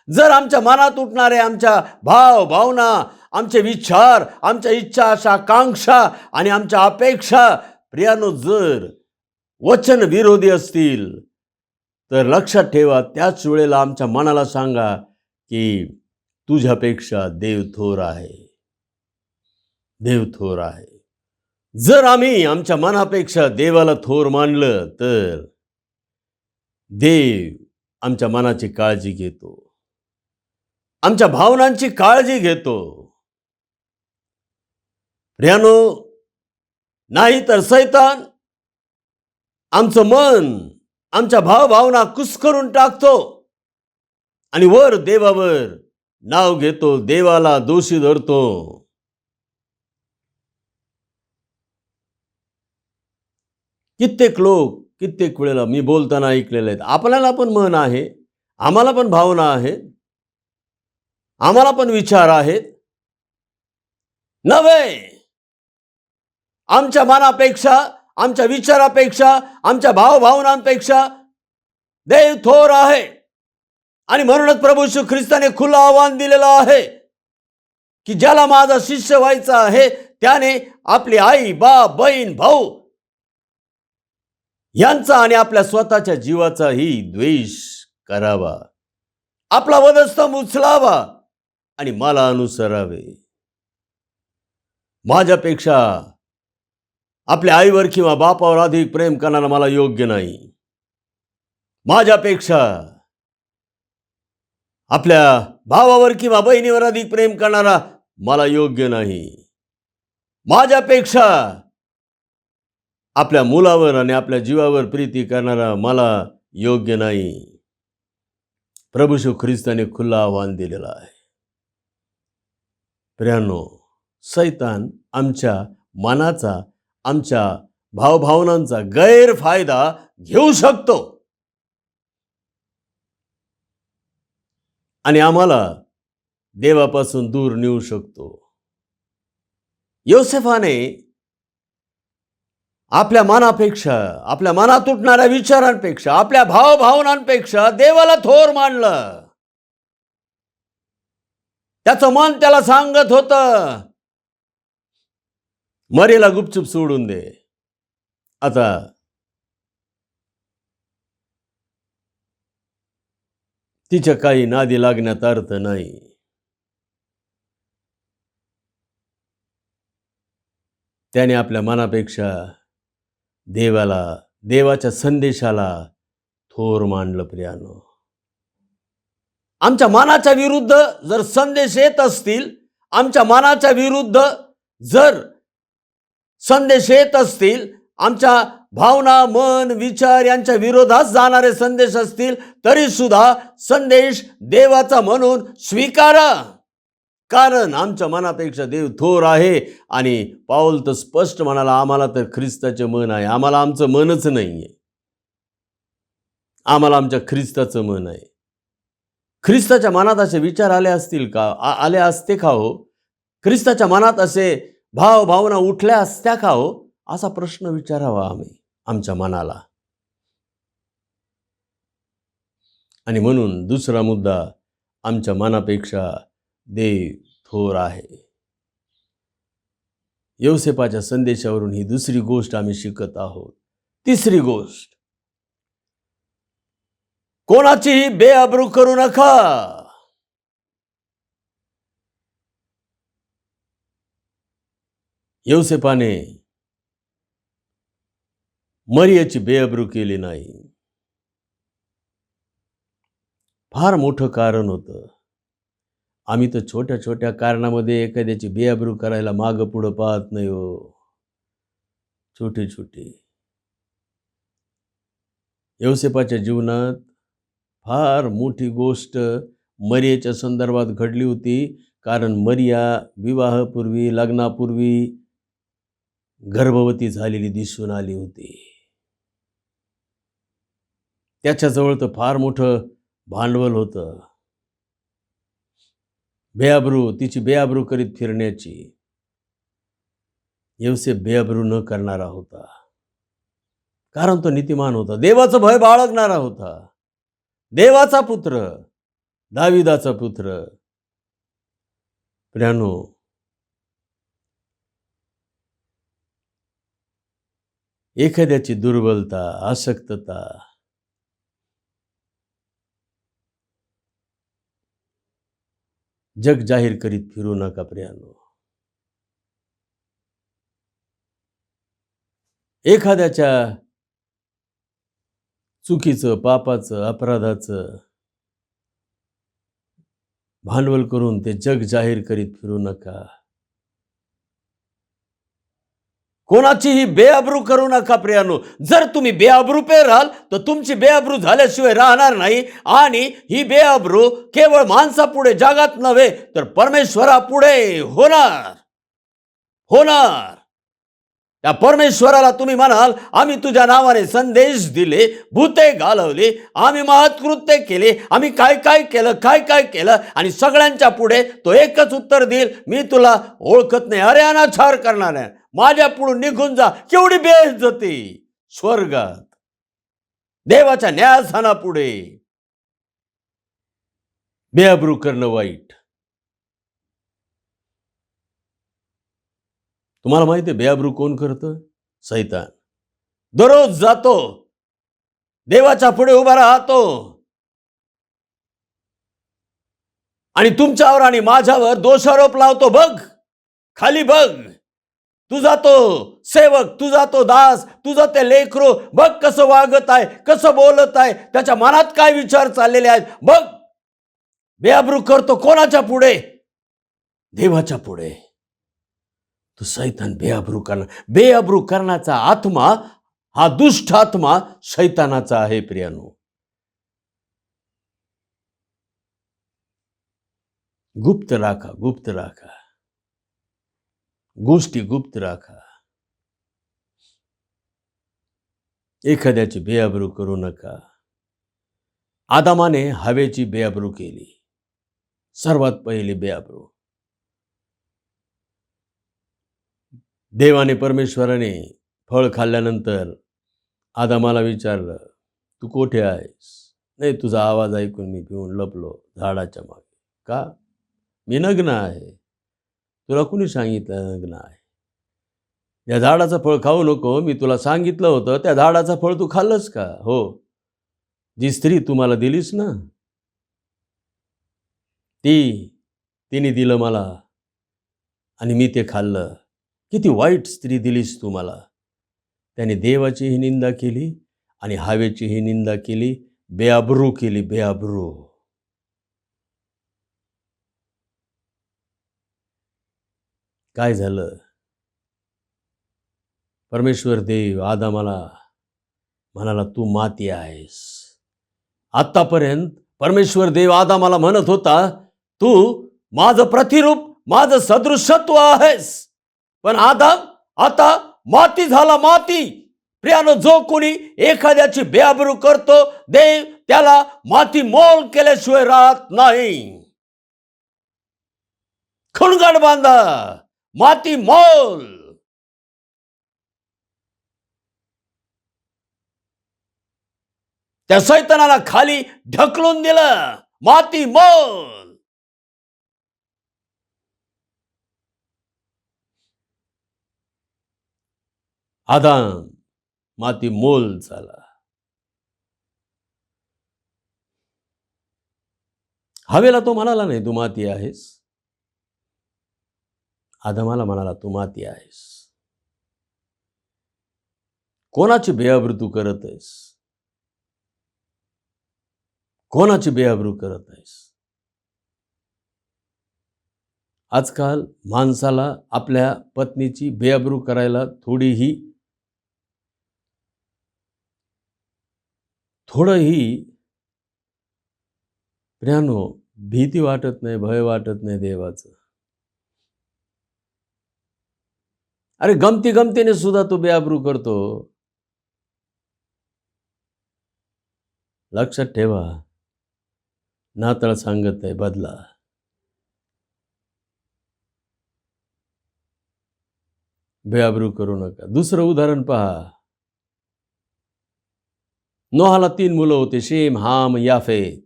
जर आमच्या मनात उठणारे आमच्या भाव भावना, आमचे विचार, आमच्या इच्छा, आशा, आकांक्षा आणि आमच्या अपेक्षा प्रियानो जर वचन विरोधी असतील, तर लक्षात ठेवा, त्याच वेळेला आमच्या मनाला सांगा की तुझ्यापेक्षा देव थोर आहे, देव थोर आहे. जर आम्ही आमच्या मनापेक्षा देवाला थोर मानलं, तर देव आमच्या मनाची काळजी घेतो, आमच्या भावनांची काळजी घेतो. प्रियानो, नाही तर सैतान आमचं मन, आमच्या भावभावना कुस्करून टाकतो आणि वर देवावर नाव घेतो, देवाला दोषी धरतो. कित्येक लोक कित्येक वेळेला मी बोलताना ऐकलेले आहेत, आपल्याला पण मन आहे, आम्हाला पण भावना आहेत, आम्हाला पण विचार आहेत. नव्हे, आमच्या मनापेक्षा, आमच्या विचारापेक्षा, आमच्या भावभावनांपेक्षा देव थोर आहे. आणि म्हणूनच प्रभू येशू ख्रिस्ताने खुलं आव्हान दिलेलं आहे की ज्याला माझा शिष्य व्हायचा आहे त्याने आपली आई, बाप, बहीण, भाऊ यांचा आणि आपल्या स्वतःच्या जीवाचाही द्वेष करावा, आपला वधस्तंभ उचलावा आणि मला अनुसरावे. माझ्यापेक्षा आपल्या आईवर किंवा बापावर अधिक प्रेम करणारा मला योग्य नाही. माझ्यापेक्षा आपल्या भावावर किंवा बहिणीवर अधिक प्रेम करणारा मला योग्य नाही. माझ्यापेक्षा आपल्या मुलावर आणि आपल्या जीवावर प्रीती करणारा मला योग्य नाही. प्रभू येशू ख्रिस्ताने खुलं आव्हान दिलेलं आहे. प्रियानो, सैतान आमच्या मनाचा, आमच्या भावभावनांचा गैरफायदा घेऊ शकतो आणि आम्हाला देवापासून दूर नेऊ शकतो. योसेफाने आपल्या मनापेक्षा, आपल्या मनात उठणाऱ्या विचारांपेक्षा, आपल्या भावभावनांपेक्षा देवाला थोर मानलं. त्याचं मन त्याला सांगत होतं, मरीला गुपचूप सोडून दे. आता तिच्या काही नादी लागण्यात अर्थ नाही. त्याने आपल्या मनापेक्षा देवाला, देवाच्या संदेशाला थोर मानलं. प्रियानो, आमच्या मनाच्या विरुद्ध जर संदेश येत असतील, आमच्या मनाच्या विरुद्ध जर संदेश येत असतील, आमच्या भावना, मन, विचार यांच्या विरोधात जाणारे संदेश असतील, तरी सुद्धा संदेश देवाचा म्हणून स्वीकारा. कारण आमच्या मनापेक्षा देव थोर आहे. आणि पाऊल तर स्पष्ट म्हणाला, आम्हाला तर ख्रिस्ताचे मन आहे, आम्हाला आमचं मनच नाहीये, आम्हाला आमच्या ख्रिस्ताचं मन आहे. ख्रिस्ताच्या मनात असे विचार आले असतील का? आले असते का हो? ख्रिस्ताच्या मनात असे भाव भावना उठल्या असत्या का हो? असा प्रश्न विचारावा आम्ही आमच्या मनाला. आणि म्हणून दुसरा मुद्दा, आमच्या मनापेक्षा देव थोर आहे. योसेफाच्या संदेशावरून ही दुसरी गोष्ट आम्ही शिकत आहोत. तिसरी गोष्ट, कोणाचीही बेअब्रू करू नका. योसेफाने मरियाची बेअब्रू केली नाही. फार मोठं कारण होतं. आम्ही तर छोट्या छोट्या कारणामध्ये एखाद्याची बेअब्रू करायला मागं पुढं पाहत नाही हो. छोटी छोटी. योसेफाच्या जीवनात फार मोठी गोष्ट मरियाच्या संदर्भात घडली होती. कारण मरिया विवाहापूर्वी, लग्नापूर्वी गर्भवती झालेली दिसून आली होती. त्याच्याजवळ तर फार मोठं भांडवल होतं, बेअब्रू, तिची बेअब्रू करीत फिरण्याची. योसेफ बेअब्रू न करणारा होता, कारण तो नीतिमान होता, देवाचं भय बाळगणारा होता, देवाचा पुत्र, दाविदाचा पुत्र. प्रियानो, एखाद्याची दुर्बलता, अशक्तता जग जाहीर करीत फिरू नका प्रियानो. एखाद्याच्या चुकीचं, पापाचं, अपराधाचं भांडवल करून ते जग जाहीर करीत फिरू नका. कोणाचीही बेअब्रू करू नका प्रियानो. जर तुम्ही बेअब्रूपे राहाल तर तुमची बेअब्रू झाल्याशिवाय राहणार नाही, आणि ही बेअब्रू केवळ माणसापुढे, जगात नव्हे तर परमेश्वरापुढे होणार. त्या परमेश्वराला तुम्ही म्हणाल, आम्ही तुझ्या नावाने संदेश दिले, भूते घालवली, आम्ही महत्कृत्य केले, आम्ही काय काय केलं, आणि सगळ्यांच्या पुढे तो एकच उत्तर देईल, मी तुला ओळखत नाही, अरे अनाचार करणार आहे, माझ्या पुढून निघून जा. केवढी बेइज्जती स्वर्गात देवाच्या न्यायास्थानापुढे. बेअब्रू करणं वाईट. तुम्हाला माहिती आहे बेअब्रू कोण करतं? सैतान. दररोज जातो, देवाच्या पुढे उभा राहतो, आणि तुमच्यावर आणि माझ्यावर दोषारोप लावतो. बघ, खाली बघ, तुझा तो सेवक, तुझा तो दास, तुझं ते लेकरू बघ कसं वागत आहे, कसं बोलत आहे, त्याच्या मनात काय विचार चाललेले आहेत बघ. बेअब्रू करतो कोणाच्या पुढे? देवाच्या पुढे. तो सैतान बेअब्रू करण्याचा आत्मा, हा दुष्ट आत्मा शैतानाचा आहे प्रियानो. गुप्त राखा, गोष्टी गुप्त राखा. एखाद्याची बेअब्रू करू नका. आदामाने हवेची बेअब्रू केली, सर्वात पहिली बेअब्रू. देवाने, परमेश्वराने फळ खाल्ल्यानंतर आदामाला विचारलं, तू कोठे आहेस? नाही, तुझा आवाज ऐकून मी भिवून लपलो झाडाच्या मागे. का? मी नग्न आहे. तुला कुणी सांगितलं नग्न आहे? या झाडाचं फळ खाऊ नको, मी तुला सांगितलं होतं. त्या झाडाचं फळ तू खाल्लंस का? हो. जी स्त्री तुम्हाला दिलीस ना, तिने दिलं मला आणि मी ते खाल्लं. किती वाईट स्त्री दिलीस तू मला. त्याने देवाचीही निंदा केली आणि हवेचीही निंदा केली, बेअब्रू केली, बेअब्रू. काय झालं? परमेश्वर देव आदामाला म्हणाला, तू माती आहेस. आतापर्यंत परमेश्वर देव आदामाला म्हणत होता, तू माझं प्रतिरूप, माझं सदृशत्व आहेस. पण आदाम आता माती झाला, माती. प्रियानो, जो कोणी एखाद्याची बेअब्रू करतो, देव त्याला माती मोल केल्याशिवाय राहत नाही. खणगाड बांधा, माती मोल. त्या शैतानाला खाली ढकलून दिलं, माती मोल. आदाम माती मोल झाला. हवेला तो म्हणाला नाही, तू माती आहेस. आदामाला म्हणाला, तू माती आहेस. कोणाची बेअब्रू तू करत आहेस? कोणाची बेअब्रू करत आहेस? आजकाल माणसाला आपल्या पत्नीची बेअब्रू करायला थोडीही प्रियानो भीती वाटत नाही, भय वाटत नाही देवाचं. अरे गमतीने सुद्धा तो बेअब्रू करतो. लक्षात ठेवा, नाताळ सांगत आहे, बदला. बेआबरू करू नका. दुसरं उदाहरण पहा. नोहाला 3 मुलं होते, शेम, हाम, याफेत.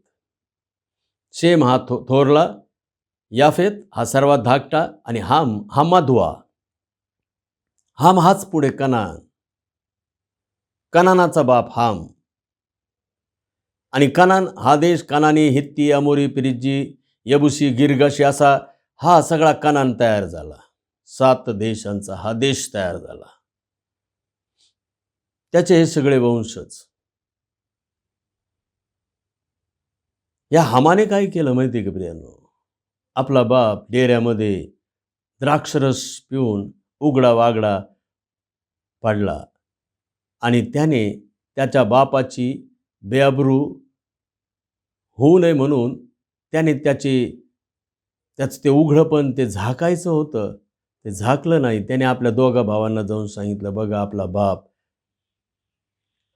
शेम हा थोरला, याफेत हा सर्वात धाकटा आणि हाम हा मधवा. हाम हाच पुढे कनान. कनानाचा बाप हाम. आणि कनान हा देश कनानी, हित्ती, अमोरी, पिरिज्जी, यबुसी, गिरगाशी असा हा सगळा कनान तयार झाला. 7 देशांचा हा देश तयार झाला. त्याचे हे सगळे वंशज. या हामाने काय केलं माहिती का प्रियांनो? आपला बाप डेऱ्यामध्ये द्राक्षरस पिऊन उघडा वागडा पडला आणि त्याने त्याच्या बापाची बेअब्रू होऊ नये म्हणून त्याने त्याचं ते उघडपण ते झाकायचं होतं, ते झाकलं नाही. त्याने आपल्या दोघा भावांना जाऊन सांगितलं, बघा आपला बाप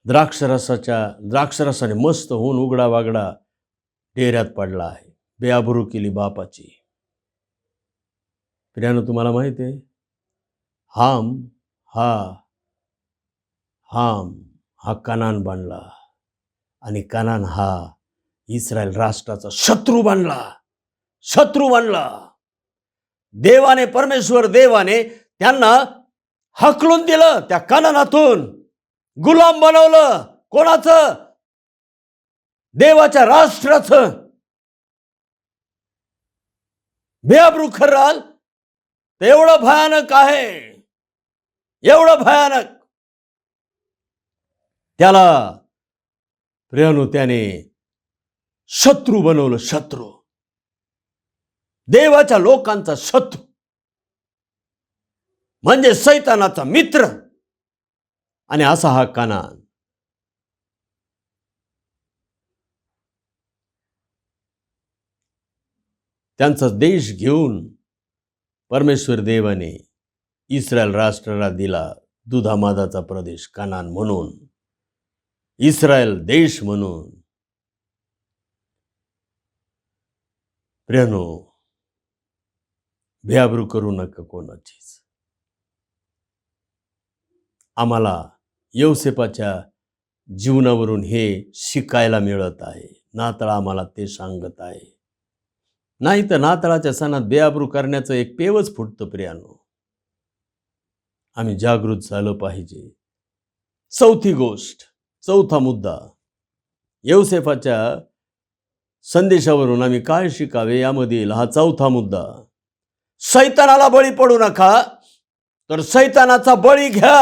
द्राक्षरसाने मस्त होऊन उघडा वागडा डेऱ्यात पडला आहे. बेअब्रू केली बापाची. प्रियानो, तुम्हाला माहिती आहे, हाम हा कनान बनला आणि कनान हा इस्रायल राष्ट्राचा शत्रू बनला. देवाने त्यांना हकलून दिलं, त्या कनानातून गुलाम बनवलं. कोणाचं? देवाच्या राष्ट्राचं. बेअब्रू खराल तर एवढं भयानक आहे, एवढं भयानक. त्याला प्रियानो त्याने शत्रू बनवलं. शत्रू, देवाच्या लोकांचा शत्रू म्हणजे सैतानाचा मित्र. आणि असा हा कनान. त्यांचा देश घेऊन परमेश्वर देवाने इस्रायल राष्ट्राला दिला दुधामादाचा प्रदेश, कनान म्हणून, इस्रायल देश म्हणून. प्रियानो, बेअब्रू करू नका कोणाचीच. आम्हाला योसेपाच्या जीवनावरून हे शिकायला मिळत आहे. नाताळ आम्हाला ते सांगत आहे. नाही तर नाताळाच्या सणात बेअब्रू करण्याचं एक पेवच फुटतं. प्रियानो, आम्ही जागृत झालं पाहिजे. चौथा मुद्दा, योसेफाच्या संदेशावरून आम्ही काय शिकावे यामधील हा चौथा मुद्दा. सैतानाला बळी पडू नका, तर सैतानाचा बळी घ्या.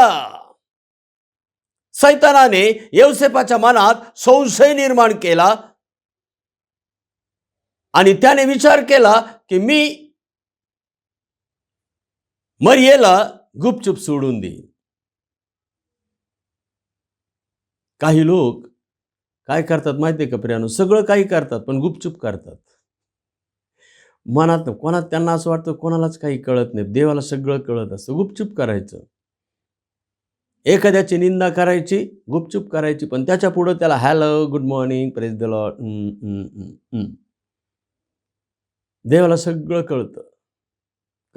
सैतानाने योसेफाच्या मनात संशय निर्माण केला आणि त्याने विचार केला की मी मरियेला गुपचूप सोडून देईन. काही लोक काय करतात माहिती आहे का प्रियानो? सगळं काही करतात पण गुपचूप करतात. मनात त्यांना असं वाटतं कोणालाच काही कळत नाही. देवाला सगळं कळत असतं. गुपचूप करायचं. एखाद्याची निंदा करायची, गुपचूप करायची, पण त्याच्या पुढं त्याला hello, good morning, praise the Lord. देवाला सगळं कळतं,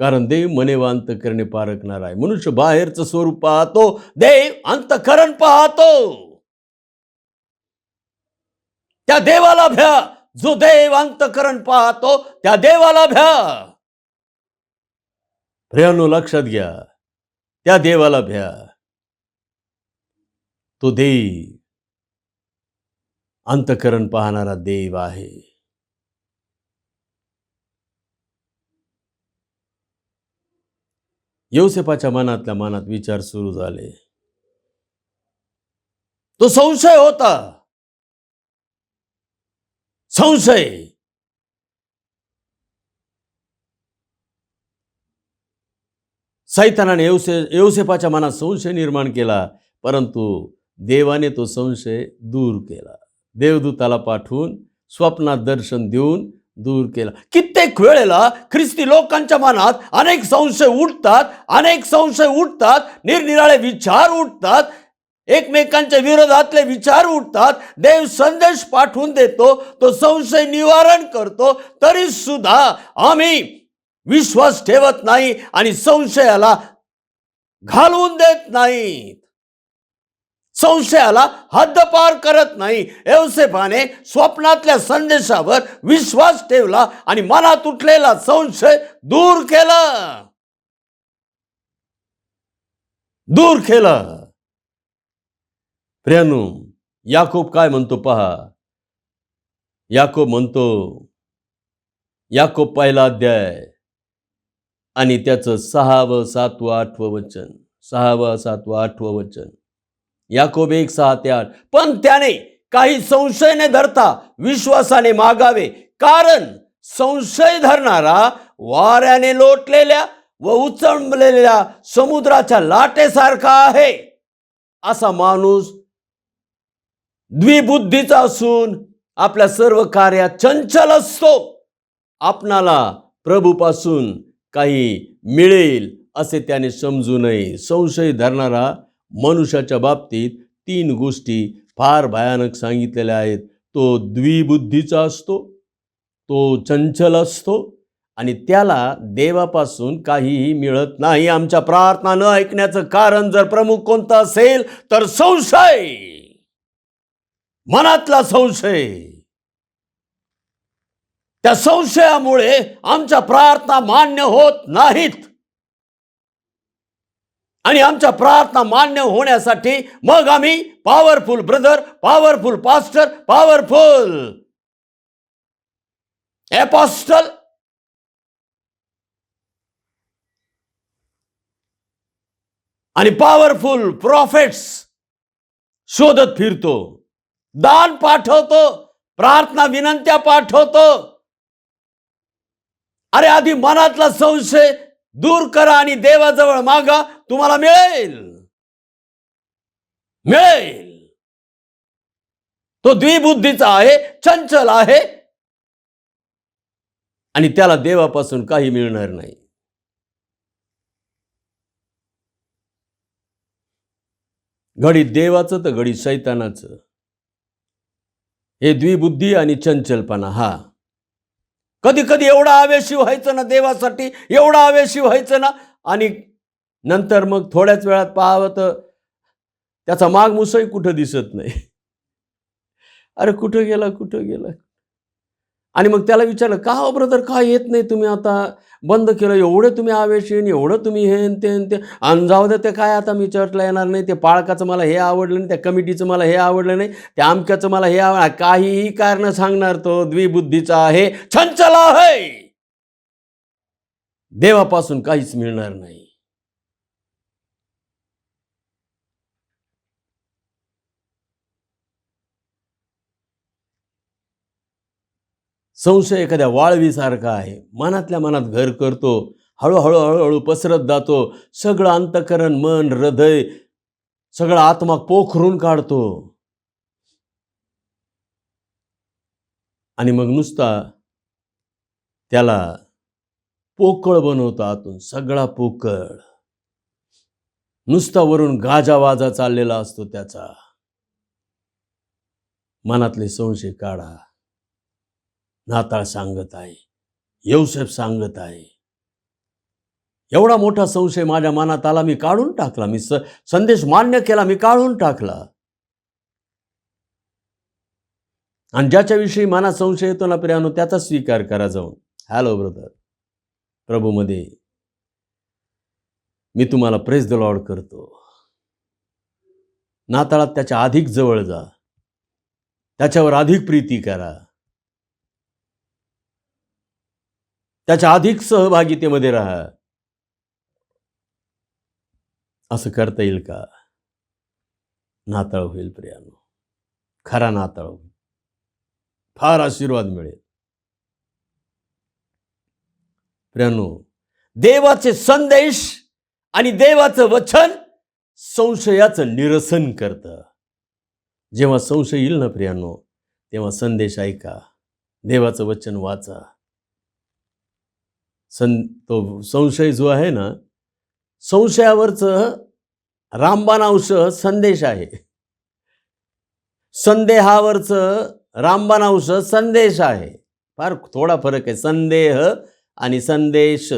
कारण देव मने व अंतःकरणे पारखणार आहे. मनुष्य बाहेरचं स्वरूप पाहतो, देव अंतःकरण पाहतो. त्या देवाला भ्या. जो देव अंतःकरण पाहतो त्या देवाला भ्या. प्रियानो, लक्षात घ्या, त्या देवाला भ्या. तो देव अंतःकरण पाहणारा देव आहे. योसेफाच्या मनातल्या मनात विचार सुरू झाले. तो संशय होता. संशय. सैतानाने योसेफाच्या मनात संशय निर्माण केला, परंतु देवाने तो संशय दूर केला. देवदूताला पाठवून स्वप्नात दर्शन देऊन दूर केला. कित्येक वेळेला ख्रिस्ती लोकांच्या मनात अनेक संशय उठतात, निरनिराळे विचार उठतात, एकमेकांच्या विरोधातले विचार उठतात. देव संदेश पाठवून देतो, तो संशय निवारण करतो, तरी सुद्धा आम्ही विश्वास ठेवत नाही आणि संशयाला घालवून देत नाहीत, संशयाला हद्दपार करत नाही. यौसेफाने स्वप्नातल्या संदेशावर विश्वास ठेवला आणि मनात उठलेला संशय दूर केला. प्रियानो, याकोब काय म्हणतो पहा. याकोब म्हणतो, याकोब 1 अध्याय आणि त्याचं 6, 7, 8 वचन, 6, 7, 8 वचन. याकोब 1, 6 ते 8. पण त्याने काही संशय न धरता विश्वासाने मागावे, कारण संशय धरणारा वाऱ्याने लोटलेल्या व उचंबलेल्या समुद्राच्या लाटेसारखा आहे. असा माणूस द्विबुद्धीचा असून आपल्या सर्व कार्यात चंचल असतो. आपणाला प्रभूपासून काही मिळेल असे त्याने समजू नये. संशय धरणारा मनुष्याच्या बाबतीत 3 गोष्टी फार भयानक सांगितलेल्या आहेत. तो द्विबुद्धीचा असतो, तो चंचल असतो आणि त्याला देवापासून काहीही मिळत नाही. आमच्या प्रार्थना न ऐकण्याचं कारण जर प्रमुख कोणतं असेल तर संशय, मनातला संशय. त्या संशयामुळे आमच्या प्रार्थना मान्य होत नाहीत. आणि आमच्या प्रार्थना मान्य होण्यासाठी मग आम्ही powerful brother, powerful pastor, powerful apostle आणि पॉवरफुल प्रॉफिट्स शोधत फिरतो. दान पाठवतो, प्रार्थना विनंत्या पाठवतो. अरे आधी मनातला संशय दूर करा आणि देवाजवळ मागा, तुम्हाला मिळेल. तो द्विबुद्धीचा आहे, चंचल आहे आणि त्याला देवापासून काही मिळणार नाही. घडी देवाचं तर घडी शैतानाचं. हे द्विबुद्धी आणि चंचलपणा. हा कधी कधी एवढा आवेशी व्हायचं ना देवासाठी, एवढा आवेशी व्हायचं ना, आणि नंतर मग थोड्याच वेळात पाहावं तर त्याचा मागमुसही कुठं दिसत नाही. अरे कुठं गेला. आणि मग त्याला विचारलं, का हो ब्रदर, का येत नाही तुम्ही, आता बंद केलं, एवढं तुम्ही आवेशीन, एवढं तुम्ही हे ते आणि जाऊ दे, ते काय आता मी चर्चला येणार नाही, ते पाळकाचं मला हे आवडलं नाही, त्या कमिटीचं मला हे आवडलं नाही, त्या आमक्याचं मला हे आवडलं, काहीही कारण सांगणार. तो द्विबुद्धीचा आहे, चंचल आहे, देवापासून काहीच मिळणार नाही. संशय एखाद्या वाळवीसारखा आहे, मनातल्या मनात घर करतो, हळूहळू पसरत जातो. सगळं अंतःकरण, मन, हृदय, सगळं आत्मा पोखरून काढतो आणि मग नुसता त्याला पोकळ बनवतो आतून, सगळा पोकळ. नुसता वरून गाजावाजा चाललेला असतो त्याचा. मनातले संशय काढा. नाताळ सांगत आहे, यौसेफ सांगत आहे, एवढा मोठा संशय माझ्या मनात आला, मी काढून टाकला. मी संदेश मान्य केला, मी काढून टाकला. आणि ज्याच्याविषयी मनात संशय येतो ना प्रियानो, त्याचा स्वीकार करा जाऊन. हॅलो ब्रदर, प्रभूमध्ये मी तुम्हाला प्रेज द लॉर्ड करतो. नाताळात त्याच्या अधिक जवळ जा, त्याच्यावर अधिक प्रीती करा, त्याच्या अधिक सहभागितेमध्ये राहा. असं करता येईल का? नाताळ होईल प्रियानो, खरा नाताळ होईल, फार आशीर्वाद मिळेल. प्रियानो, देवाचे संदेश आणि देवाचं वचन संशयाचं निरसन करतं. जेव्हा संशय येईल ना प्रियानो, तेव्हा संदेश ऐका, देवाचं वचन वाचा. तो संशय जो आहे ना, संशयावरचं रामबाण औषध संदेश आहे. संदेहावरचं रामबाण औषध संदेश आहे. फार थोडा फरक आहे संदेह आणि संदेश.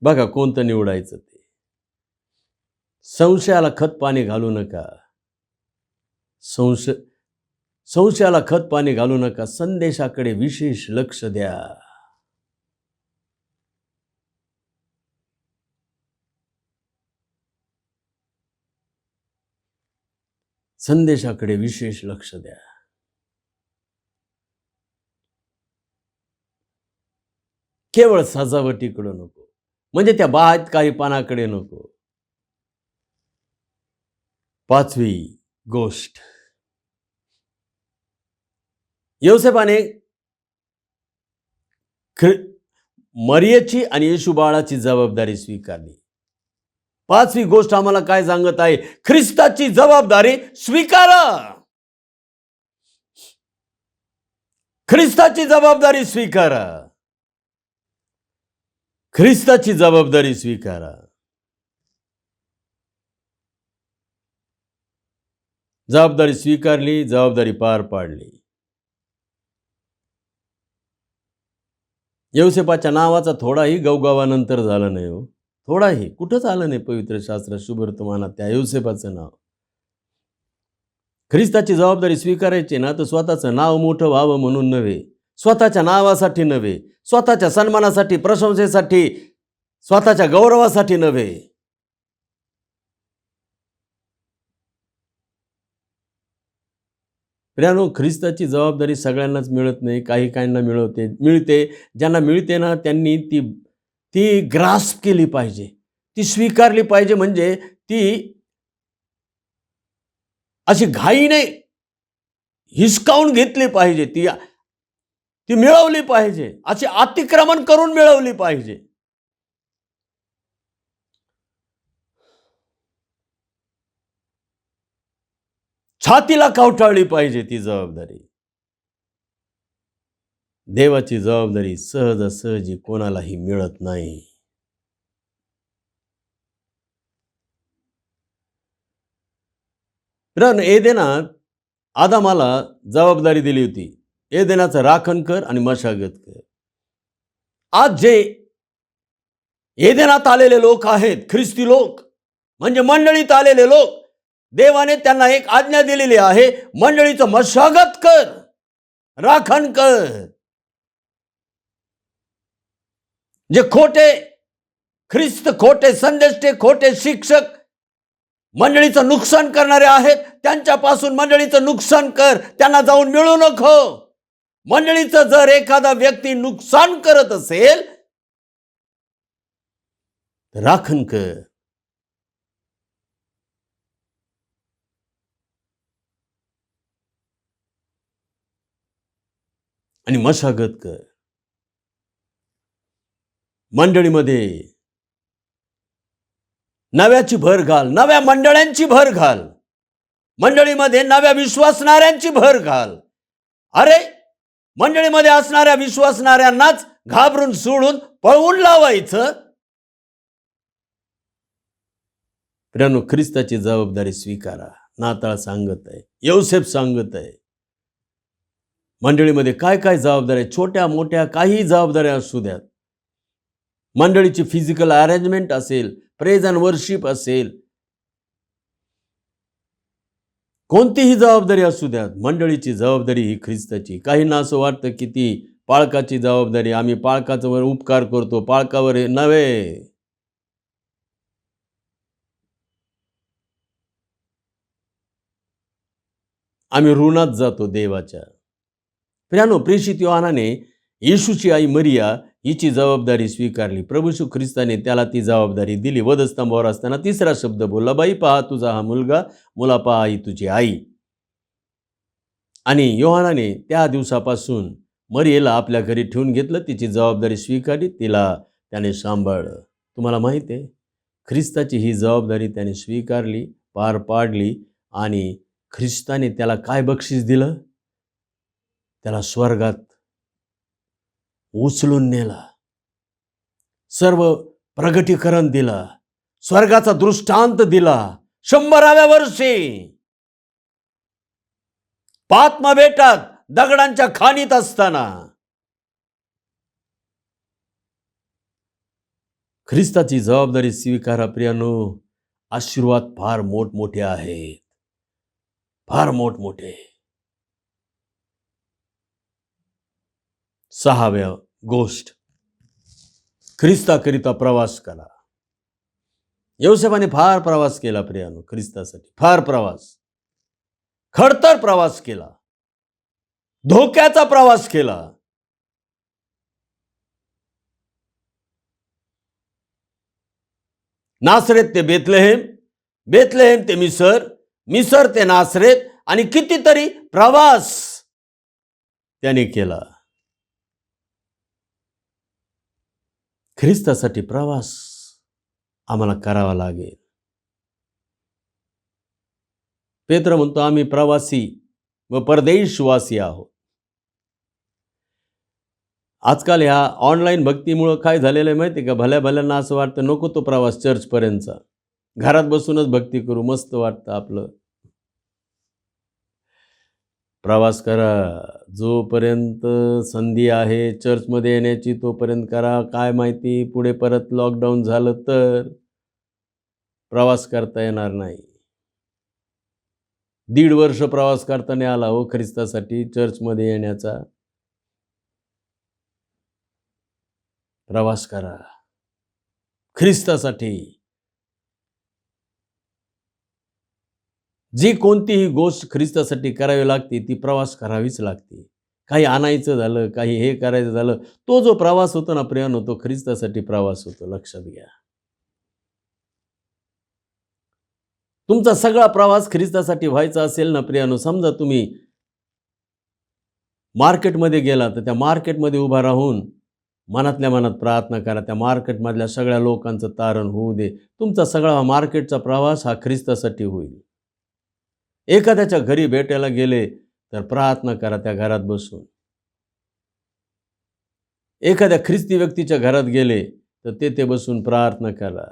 बघा कोणतं निवडायचं ते. संशयाला खत पाणी घालू नका. संशयाला खत पाणी घालू नका. संदेशाकडे विशेष लक्ष द्या. संदेशाकडे विशेष लक्ष द्या. केवळ सजावटीकडे नको, म्हणजे त्या बाहत्कारीपणाकडे नको. 5वी गोष्ट, योसेफाने मरियेची आणि येशू बाळाची जबाबदारी स्वीकारली. 5वी गोष्ट आम्हाला काय सांगत आहे? ख्रिस्ताची जबाबदारी स्वीकारा. ख्रिस्ताची जबाबदारी स्वीकारा. ख्रिस्ताची जबाबदारी स्वीकारा. जबाबदारी स्वीकारली, जबाबदारी पार पाडली. योसेफाच्या नावाचा थोडाही गवगवानंतर झाला नाही हो. थोडाही कुठंच आलं नाही पवित्र शास्त्रात शुभवर्तमानात त्या योसेफाचं नाव. ख्रिस्ताची जबाबदारी स्वीकारायची ना तर स्वतःचं नाव मोठं व्हावं म्हणून नव्हे, स्वतःच्या नावासाठी नव्हे, स्वतःच्या सन्मानासाठी, प्रशंसेसाठी, स्वतःच्या गौरवासाठी नव्हे. प्रियानो, ख्रिस्ताची जबाबदारी सगळ्यांनाच मिळत नाही. काही काहींना मिळते. ज्यांना मिळते ना त्यांनी ती ग्रास्प केली पाहिजे, ती स्वीकारली पाहिजे. म्हणजे ती अशी घाईने हिसकावून घेतली पाहिजे, ती मिळवली पाहिजे, अशी अतिक्रमण करून मिळवली पाहिजे. छातीला कवटाळली पाहिजे ती जबाबदारी. देवाची जबाबदारी सहजासहजी कोणालाही मिळत नाही. एदेनात आदामाला जबाबदारी दिली होती, एदेनाचं राखण कर आणि मशागत कर. आज जे एदेनात आलेले लोक आहेत, ख्रिस्ती लोक म्हणजे मंडळीत आलेले लोक, देवाने त्यांना एक आज्ञा दिलेली आहे, मंडळीचं मशागत कर, राखण कर. जे खोटे ख्रिस्त, खोटे संदेष्टे, खोटे शिक्षक मंडळीचं नुकसान करणारे आहेत, त्यांच्यापासून मंडळीचं नुकसान कर, त्यांना जाऊन मिळू नको. मंडळीचं जर एखादा व्यक्ती नुकसान करत असेल तर राखण कर. आणि मशागत कर. मंडळीमध्ये नव्याची भर घाल, नव्या मंडळांची भर घाल, मंडळीमध्ये नव्या विश्वासणाऱ्यांची भर घाल. अरे, मंडळीमध्ये असणाऱ्या विश्वासणाऱ्यांनाच घाबरून सोडून पळवून लावायचं. प्रियानो, ख्रिस्ताची जबाबदारी स्वीकारा. नाताळ सांगत आहे, योसेफ सांगत आहे, मंडळीमध्ये काय काय जबाबदाऱ्या, छोट्या मोठ्या काही जबाबदाऱ्या असू द्यात. मंडळीची फिजिकल अरेंजमेंट असेल, प्रेज अँड वर्शिप असेल, कोणतीही जबाबदारी असू द्यात, मंडळीची जबाबदारी ही ख्रिस्ताची. काहींना असं वाटतं की ती पाळकाची जबाबदारी, आम्ही पाळकावर उपकार करतो, पाळकावर नव्हे. आम्ही ऋणात जातो देवाच्या. प्रियानो, प्रेषित योहानाने येशूची आई मरिया हिची जबाबदारी स्वीकारली. प्रभू येशू ख्रिस्ताने त्याला ती जबाबदारी दिली. वधस्तंभावर असताना 3रा शब्द बोलला, बाई पहा तुझा हा मुलगा, मुला पहा ही तुझी आई. आणि योहानाने त्या दिवसापासून मरियेला आपल्या घरी ठेवून घेतलं, तिची जबाबदारी स्वीकारली, तिला त्याने सांभाळलं. तुम्हाला माहिती आहे, ख्रिस्ताची ही जबाबदारी त्याने स्वीकारली, पार पाडली. आणि ख्रिस्ताने त्याला काय बक्षीस दिलं? त्याला स्वर्गात उचलून नेला, सर्व प्रगटीकरण दिला, स्वर्गाचा दृष्टांत दिला. 100व्या वर्षी पात्मा बेटात दगडांच्या खाणीत असताना ख्रिस्ताची जबाबदारी स्वीकारा प्रियानो. आशीर्वाद फार मोठमोठे आहेत, फार मोठमोठे. 6व्या गोष्ट, ख्रिस्ताकरिता प्रवास करा. योसेफाने फार प्रवास केला प्रियानो ख्रिस्तासाठी, फार प्रवास, खडतर प्रवास केला, धोक्याचा प्रवास केला. नासरेत ते बेथलेहेम, बेथलेहेम ते मिसर, मिसर ते नासरेत, आणि कितीतरी प्रवास त्याने केला. ख्रिस्तासाठी प्रवास आम्हाला करावा लागेल. पेत्र म्हणतो आम्ही प्रवासी व परदेशवासी आहोत. आजकाल ह्या ऑनलाईन भक्तीमुळं काय झालेलं आहे माहिती का, भल्या भल्यांना असं वाटतं नको तो प्रवास चर्चपर्यंतचा, घरात बसूनच भक्ती करू, मस्त वाटतं आपलं. प्रवास करा जोपर्यंत संधी आहे चर्चमध्ये येण्याची, तोपर्यंत करा. काय माहिती पुढे परत लॉकडाऊन झालं तर प्रवास करता येणार नाही. 1.5 वर्ष प्रवास करता नाही आला हो ख्रिस्तासाठी चर्चमध्ये येण्याचा. प्रवास करा ख्रिस्तासाठी. जी कोणतीही गोष्ट ख्रिस्तासाठी करावी लागते ती प्रवास करावीच लागते. काही आणायचं झालं, काही हे करायचं झालं, तो जो प्रवास होतो ना प्रियानो, तो ख्रिस्तासाठी प्रवास होतो, लक्षात घ्या. तुमचा सगळा प्रवास ख्रिस्तासाठी व्हायचा असेल ना प्रियानो, समजा तुम्ही मार्केटमध्ये गेला तर त्या मार्केटमध्ये उभा राहून मनातल्या मनात प्रार्थना करा, त्या मार्केटमधल्या सगळ्या लोकांचं तारण होऊ दे. तुमचा सगळा मार्केटचा प्रवास हा ख्रिस्तासाठी होईल. एखाद्याच्या घरी भेटायला गेले तर प्रार्थना करा त्या घरात बसून. एखाद्या ख्रिस्ती व्यक्तीच्या घरात गेले तर तेथे बसून प्रार्थना करा.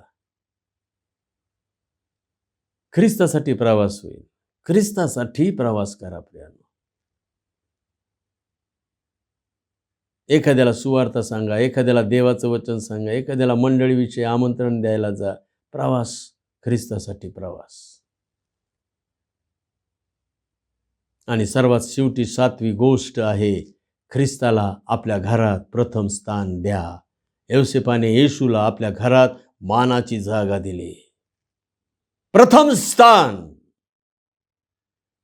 ख्रिस्तासाठी प्रवास होईल. ख्रिस्तासाठी प्रवास करा प्रियानो. एखाद्याला सुवार्ता सांगा, एखाद्याला देवाचं वचन सांगा, एखाद्याला मंडळीविषयी आमंत्रण द्यायला जा. प्रवास ख्रिस्तासाठी प्रवास. आणि सर्वात शेवटी 7वी गोष्ट आहे, ख्रिस्ताला आपल्या घरात प्रथम स्थान द्या. योसेफाने येशूला आपल्या घरात मानाची जागा दिली. प्रथम स्थान.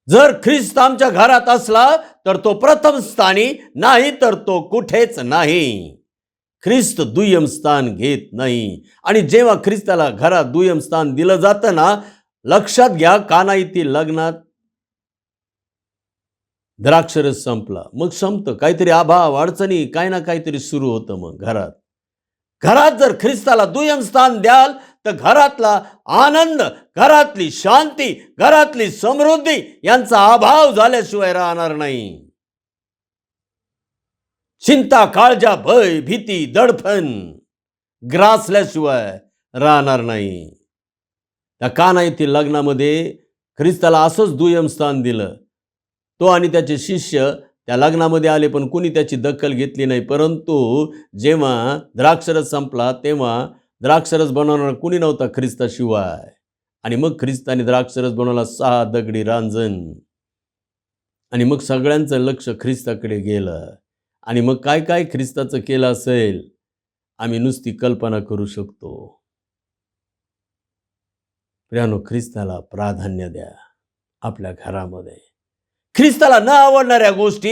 जर ख्रिस्त आमच्या घरात असला तर तो प्रथम स्थानी, नाही तर तो कुठेच नाही. ख्रिस्त दुय्यम स्थान घेत नाही. आणि जेव्हा ख्रिस्ताला घरात दुय्यम स्थान दिलं जातं ना, लक्षात घ्या, काना येथील लग्नात द्राक्षरस संपला, मग संपतं, काहीतरी अभाव अडचणी काही ना काहीतरी सुरू होतं. मग घरात जर ख्रिस्ताला दुय्यम स्थान द्याल तर घरातला आनंद, घरातली शांती, घरातली समृद्धी यांचा अभाव झाल्याशिवाय राहणार नाही. चिंता, काळजा, भय, भीती, दडपण ग्रासल्याशिवाय राहणार नाही. त्या काना येथील लग्नामध्ये ख्रिस्ताला असंच दुय्यम स्थान दिलं. तो आणि त्याचे शिष्य त्या लग्नामध्ये आले, पण कुणी त्याची दखल घेतली नाही. परंतु जेव्हा द्राक्षरस संपला तेव्हा द्राक्षरस बनवणारा कुणी नव्हता ख्रिस्ताशिवाय. आणि मग ख्रिस्ताने द्राक्षरस बनवला 6 दगडी रांजण. आणि मग सगळ्यांचं लक्ष ख्रिस्ताकडे गेलं. आणि मग काय काय ख्रिस्ताचं केलं असेल आम्ही नुसती कल्पना करू शकतो. प्रियानो, ख्रिस्ताला प्राधान्य द्या आपल्या घरामध्ये. ख्रिस्ताला न आवडणाऱ्या गोष्टी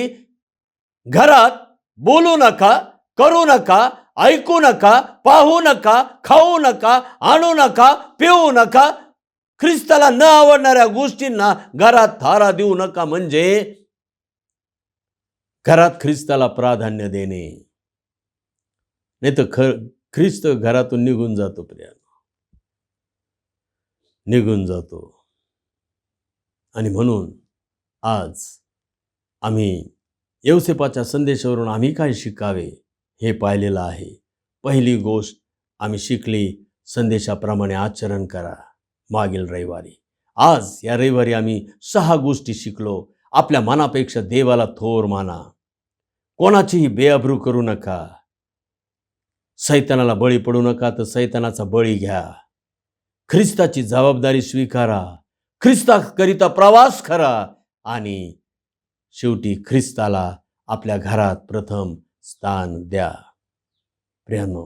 घरात बोलू नका, करू नका, ऐकू नका, पाहू नका, खाऊ नका, आणू नका, पिऊ नका. ख्रिस्ताला न आवडणाऱ्या गोष्टींना घरात थारा देऊ नका. म्हणजे घरात ख्रिस्ताला प्राधान्य देणे. नाही तर ख्रिस्त घरातून निघून जातो प्रियानो, निघून जातो. आणि म्हणून आज आम्ही योसेफाच्या संदेशावरून आम्ही काय शिकावे हे पाहिलेलं आहे. पहिली गोष्ट आम्ही शिकली, संदेशाप्रमाणे आचरण करा मागील रविवारी. आज या रविवारी आम्ही 6 गोष्टी शिकलो. आपल्या मनापेक्षा देवाला थोर माना. कोणाचीही बेअब्रू करू नका. सैतानाला बळी पडू नका, तर सैतानाचा बळी घ्या. ख्रिस्ताची जबाबदारी स्वीकारा, ख्रिस्ताकरिता प्रवास करा आणि शेवटी ख्रिस्ताला आपल्या घरात प्रथम स्थान द्या. प्रियानो,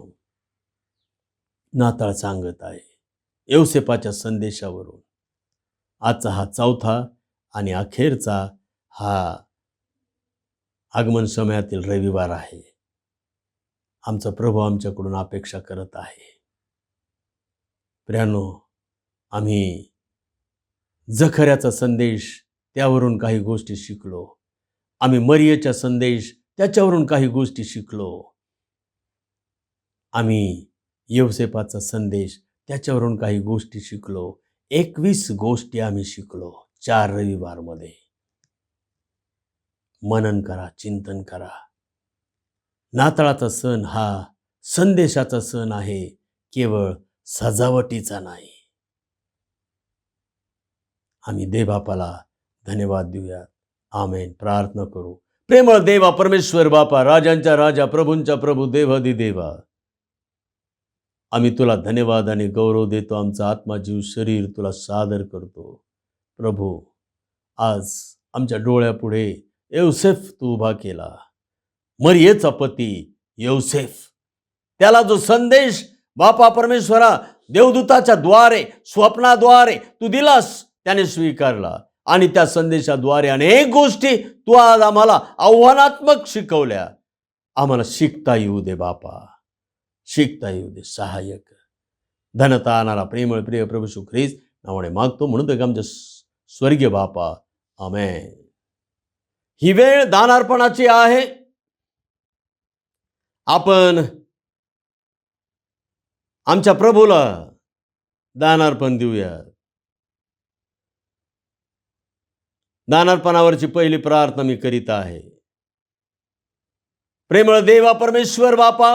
नाताळ सांगत आहे यौसेपाच्या संदेशावरून. आजचा हा चौथा आणि अखेरचा हा आगमन समयातील रविवार आहे. आमचा प्रभू आमच्याकडून अपेक्षा करत आहे. प्रियानो, आम्ही जखऱ्याचा संदेश त्यावरून काही गोष्टी शिकलो. आम्ही मरियेचा संदेश त्याच्यावरून काही गोष्टी शिकलो. आम्ही यौसेपाचा संदेश त्याच्यावरून काही गोष्टी शिकलो. 21 गोष्टी आम्ही शिकलो 4 रविवारमध्ये. मनन करा, चिंतन करा. नाताळाचा सण हा संदेशाचा सण आहे, केवळ सजावटीचा नाही. आम्ही देवबापाला धन्यवाद देऊयात. आमेन. प्रार्थना करू. प्रेमळ देवा परमेश्वर बापा, राजांचा राजा, प्रभूंचा प्रभू, देवाधिदेवा, आम्ही तुला धन्यवाद आणि गौरव देतो. आमचा आत्मा, जीव, शरीर तुला सादर करतो. प्रभू, आज आमच्या डोळ्यापुढे यौसेफ तू उभा केला. मरियेचा पती यौसेफ, त्याला जो संदेश बापा परमेश्वरा देवदूताच्या द्वारे, स्वप्नाद्वारे तू दिलास, त्याने स्वीकारला आणि त्या संदेशाद्वारे अनेक गोष्टी तू आज आम्हाला आव्हानात्मक शिकवल्या. आम्हाला शिकता येऊ दे बापा, शिकता येऊ दे. सहाय्य कर. धनता आणणारा प्रेमळ प्रिय प्रभू येशू ख्रिस्त नावाने मागतो, म्हणून तर आमच्या स्वर्गीय बापा. आमेन. ही वेळ दानार्पणाची आहे. आपण आमच्या प्रभूला दानार्पण देऊया. दानार्पणावरची पहिली प्रार्थना मी करीत आहे. प्रेमळ देवा परमेश्वर बापा,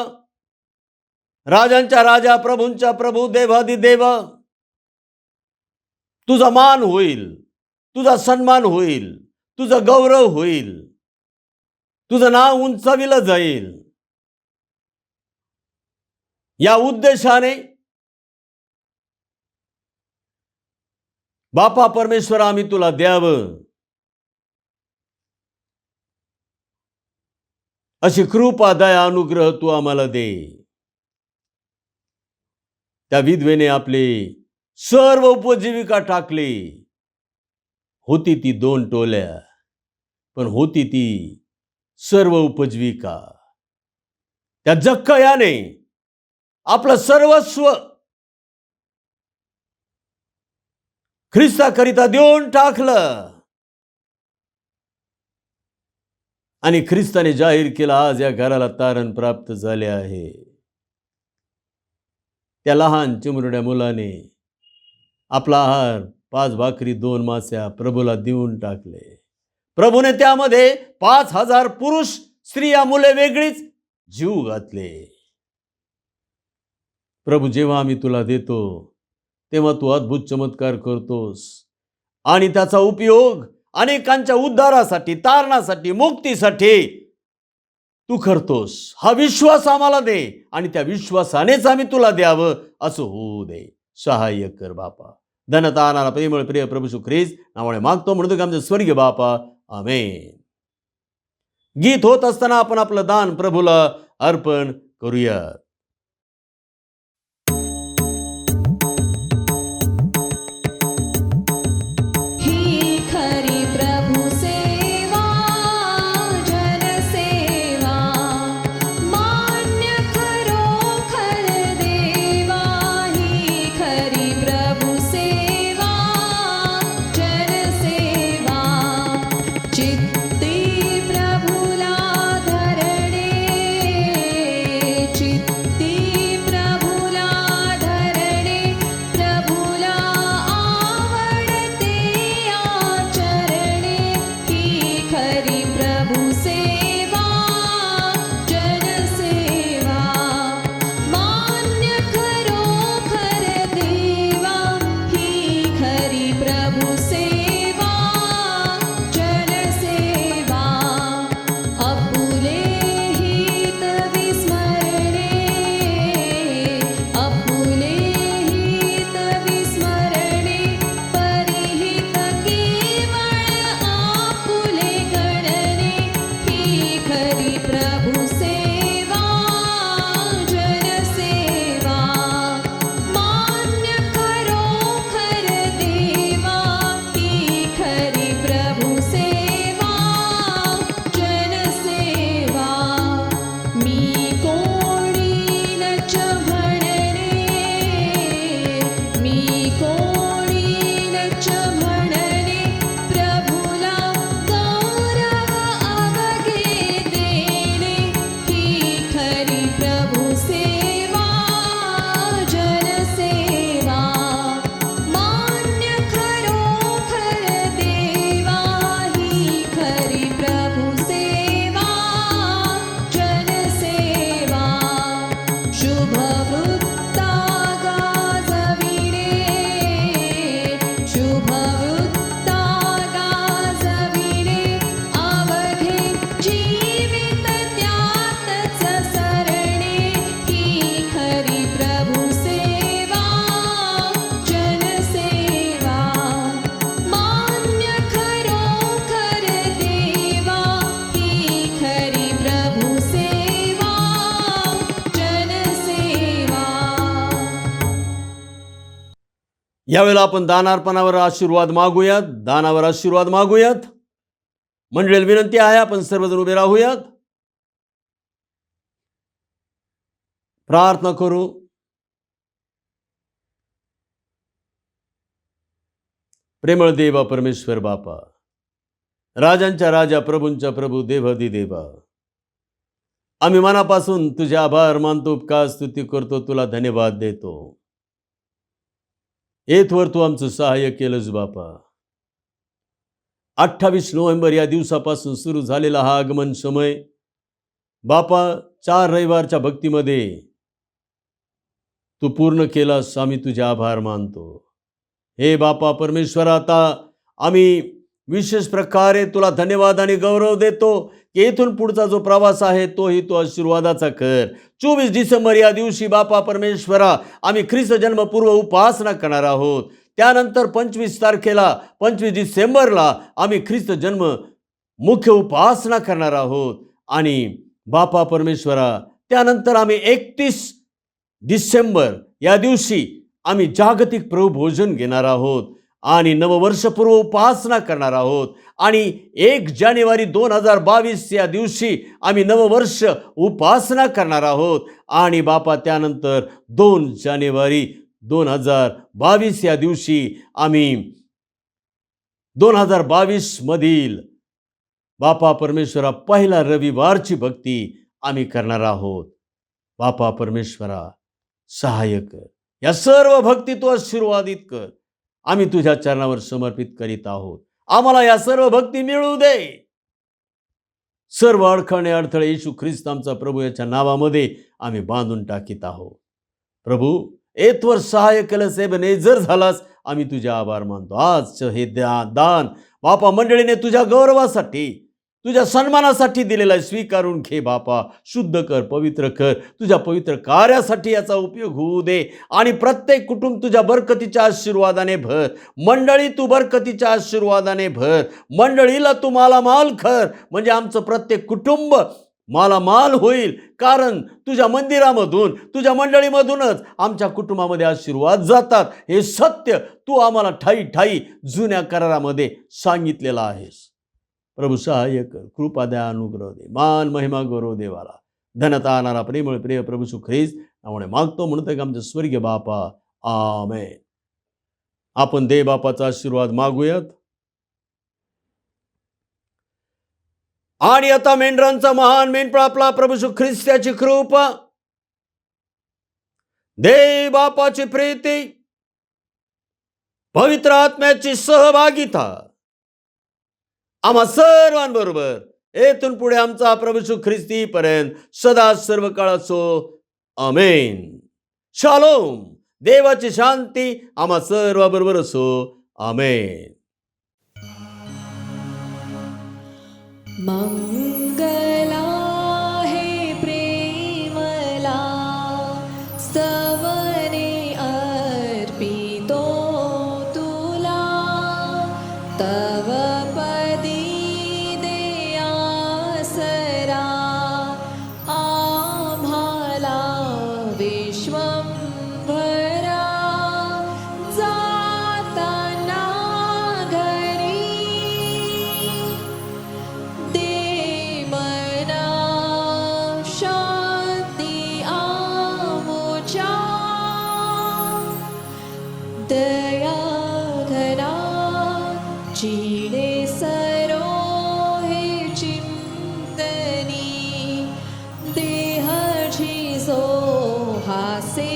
राजांचा राजा, प्रभूंचा प्रभू, देवाधिदेव, तुझा मान होईल, तुझा सन्मान होईल, तुझा गौरव होईल, तुझं नाव उंचाविलं जाईल. या उद्देशाने बापा परमेश्वर आम्ही तुला द्यावं अशी कृपा, दया, अनुग्रह तू आम्हाला दे. त्या विधवेने आपले सर्व उपजीविका टाकली. होती ती 2 टोल्या, पण होती ती सर्व उपजीविका. त्या जक्कयाने आपलं सर्वस्व ख्रिस्ताकरिता देऊन टाकलं आणि ख्रिस्ताने जाहीर केला, आज या घराला तारण प्राप्त झाले आहे. त्या लहान चिमुरड्या मुलाने आपला आहार 5 भाकरी 2 मास्या प्रभूला देऊन टाकले. प्रभूने त्यामध्ये 5000 पुरुष, स्त्रिया, मुले वेगळीच जीव घातले. प्रभू, जेव्हा आम्ही तुला देतो तेव्हा तू अद्भुत चमत्कार करतोस आणि त्याचा उपयोग अनेकांच्या उद्धारासाठी, तारणासाठी, मुक्तीसाठी तू करतोस. हा विश्वास आम्हाला दे आणि त्या विश्वासानेच आम्ही तुला द्यावं असं होऊ दे. सहाय्य कर बापा. धनता आणणारा प्रेमळ प्रिय प्रभू येशू ख्रिस्त नावाने मागतो, म्हणतो आमचे स्वर्गीय बापा. आमेन. गीत होत असताना आपण आपलं दान प्रभूला अर्पण करूया. ही खरी प्रभु सेवा, जनसेवा, मान्य खरोखर देवा. ही खरी प्रभु सेवा, जनसेवा, चित्ती प्रभुला धरणे, चित्ती शुभवृत्ता गाजविणे शुभवृत्ता गाजविणे अवघे जीवित त्यातच सरणे ही खरी प्रभु सेवा जनसेवा मान्य खरोखर देवा ही खरी प्रभु सेवा जनसेवा. यावेळेला आपण दानार्पणावर आशीर्वाद मागूयात. दानावर आशीर्वाद मागूयात. मंडळीला विनंती आहे, आपण सर्वजण उभे राहूयात. प्रार्थना करू. प्रेमळ देवा परमेश्वर बापा, राजांच्या राजा, प्रभूंच्या प्रभू, देवादी देवा, आम्ही मनापासून तुझे आभार मानतो, उपकार स्तुती करतो, तुला धन्यवाद देतो. येथवर तू आमचं सहाय्य केलंस बापा. 28 नोव्हेंबर या दिवसापासून सुरू झालेला हा आगमन समय बापा, 4 रविवारच्या भक्तीमध्ये तू पूर्ण केलास. आम्ही तुझे आभार मानतो. हे बापा परमेश्वरा, आता आम्ही विशेष प्रकारे तुला धन्यवाद आणि गौरव देतो की इथून पुढचा जो प्रवास आहे तोही तो आशीर्वादाचा कर. 24 डिसेंबर या दिवशी बापा परमेश्वरा, आम्ही ख्रिस्त जन्मपूर्व उपासना करणार आहोत. त्यानंतर 25 तारखेला 25 डिसेंबरला आम्ही ख्रिस्त जन्म मुख्य उपासना करणार आहोत. आणि बापा परमेश्वरा, त्यानंतर आम्ही 31 डिसेंबर या दिवशी आम्ही जागतिक प्रभू भोजन घेणार आहोत आणि नववर्षपूर्व उपासना करणार आहोत. आणि 1 जानेवारी 2022 या दिवशी आम्ही नववर्ष उपासना करणार आहोत. आणि बापा त्यानंतर 2 जानेवारी 2022 या दिवशी आम्ही 2022 मधील बापा परमेश्वरा पहिला रविवारची भक्ती आम्ही करणार आहोत. बापा परमेश्वरा सहाय्य कर. या सर्व भक्ती तू आशीर्वादित कर. आम्ही तुझ्या चरणावर समर्पित करीत आहोत. आम्हाला या सर्व भक्ती मिळू दे. सर्व अडथळे येशू ख्रिस्त आमचा प्रभू याच्या नावामध्ये आम्ही बांधून टाकीत आहोत. प्रभू, येथवर सहाय्य केलंस, एबेनेझर झालास, आम्ही तुझे आभार मानतो. आजचं हे दान बापा मंडळीने तुझ्या गौरवासाठी, तुझ्या सन्मानासाठी दिलेला आहे. स्वीकारून घे बापा. शुद्ध कर, पवित्र कर. तुझ्या पवित्र कार्यासाठी याचा उपयोग होऊ दे. आणि प्रत्येक कुटुंब तुझ्या बरकतीच्या आशीर्वादाने भर. मंडळी तू बरकतीच्या आशीर्वादाने भर. मंडळीला तू मालामाल कर, म्हणजे आमचं प्रत्येक कुटुंब मालामाल होईल. कारण तुझ्या मंदिरामधून, तुझ्या मंडळीमधूनच आमच्या कुटुंबामध्ये आशीर्वाद जातात. हे सत्य तू आम्हाला ठाई ठाई जुन्या करारामध्ये सांगितलेलं आहेस. प्रभू सहाय्य कर, कृपा द्या, अनुग्रह दे. मान महिमा गौरव देवाला. धनता आणणारा प्रेमळ प्रिय प्रभू येशू ख्रिस्त त्यामुळे मागतो, म्हणतो की आमच्या स्वर्गीय बापा, आमेन. आपण देव बापाचा आशीर्वाद मागूयात. आणि आता मेंढरांचा महान मेंढपाळ आपला प्रभू येशू ख्रिस्ताची कृपा, देव बापाची प्रीती, पवित्र आत्म्याची सहभागिता आम्हा सर्वांबरोबर येथून पुढे आमचा प्रभू येशू ख्रिस्ती पर्यंत सदा सर्व काळ असो. आमेन. शालोम. देवाची शांती आम्हा सर्वांबरोबर असो. आमेन. मंगला हे प्रेमला स्तवने अर्पितो तुला, तव पदी दे आसरा आम्हाला विश्वंभरा. जाताना घरी दे मना शांती आमुच्या, दया घना चिडे सरो हे चिंतनी, देहाची जो हासे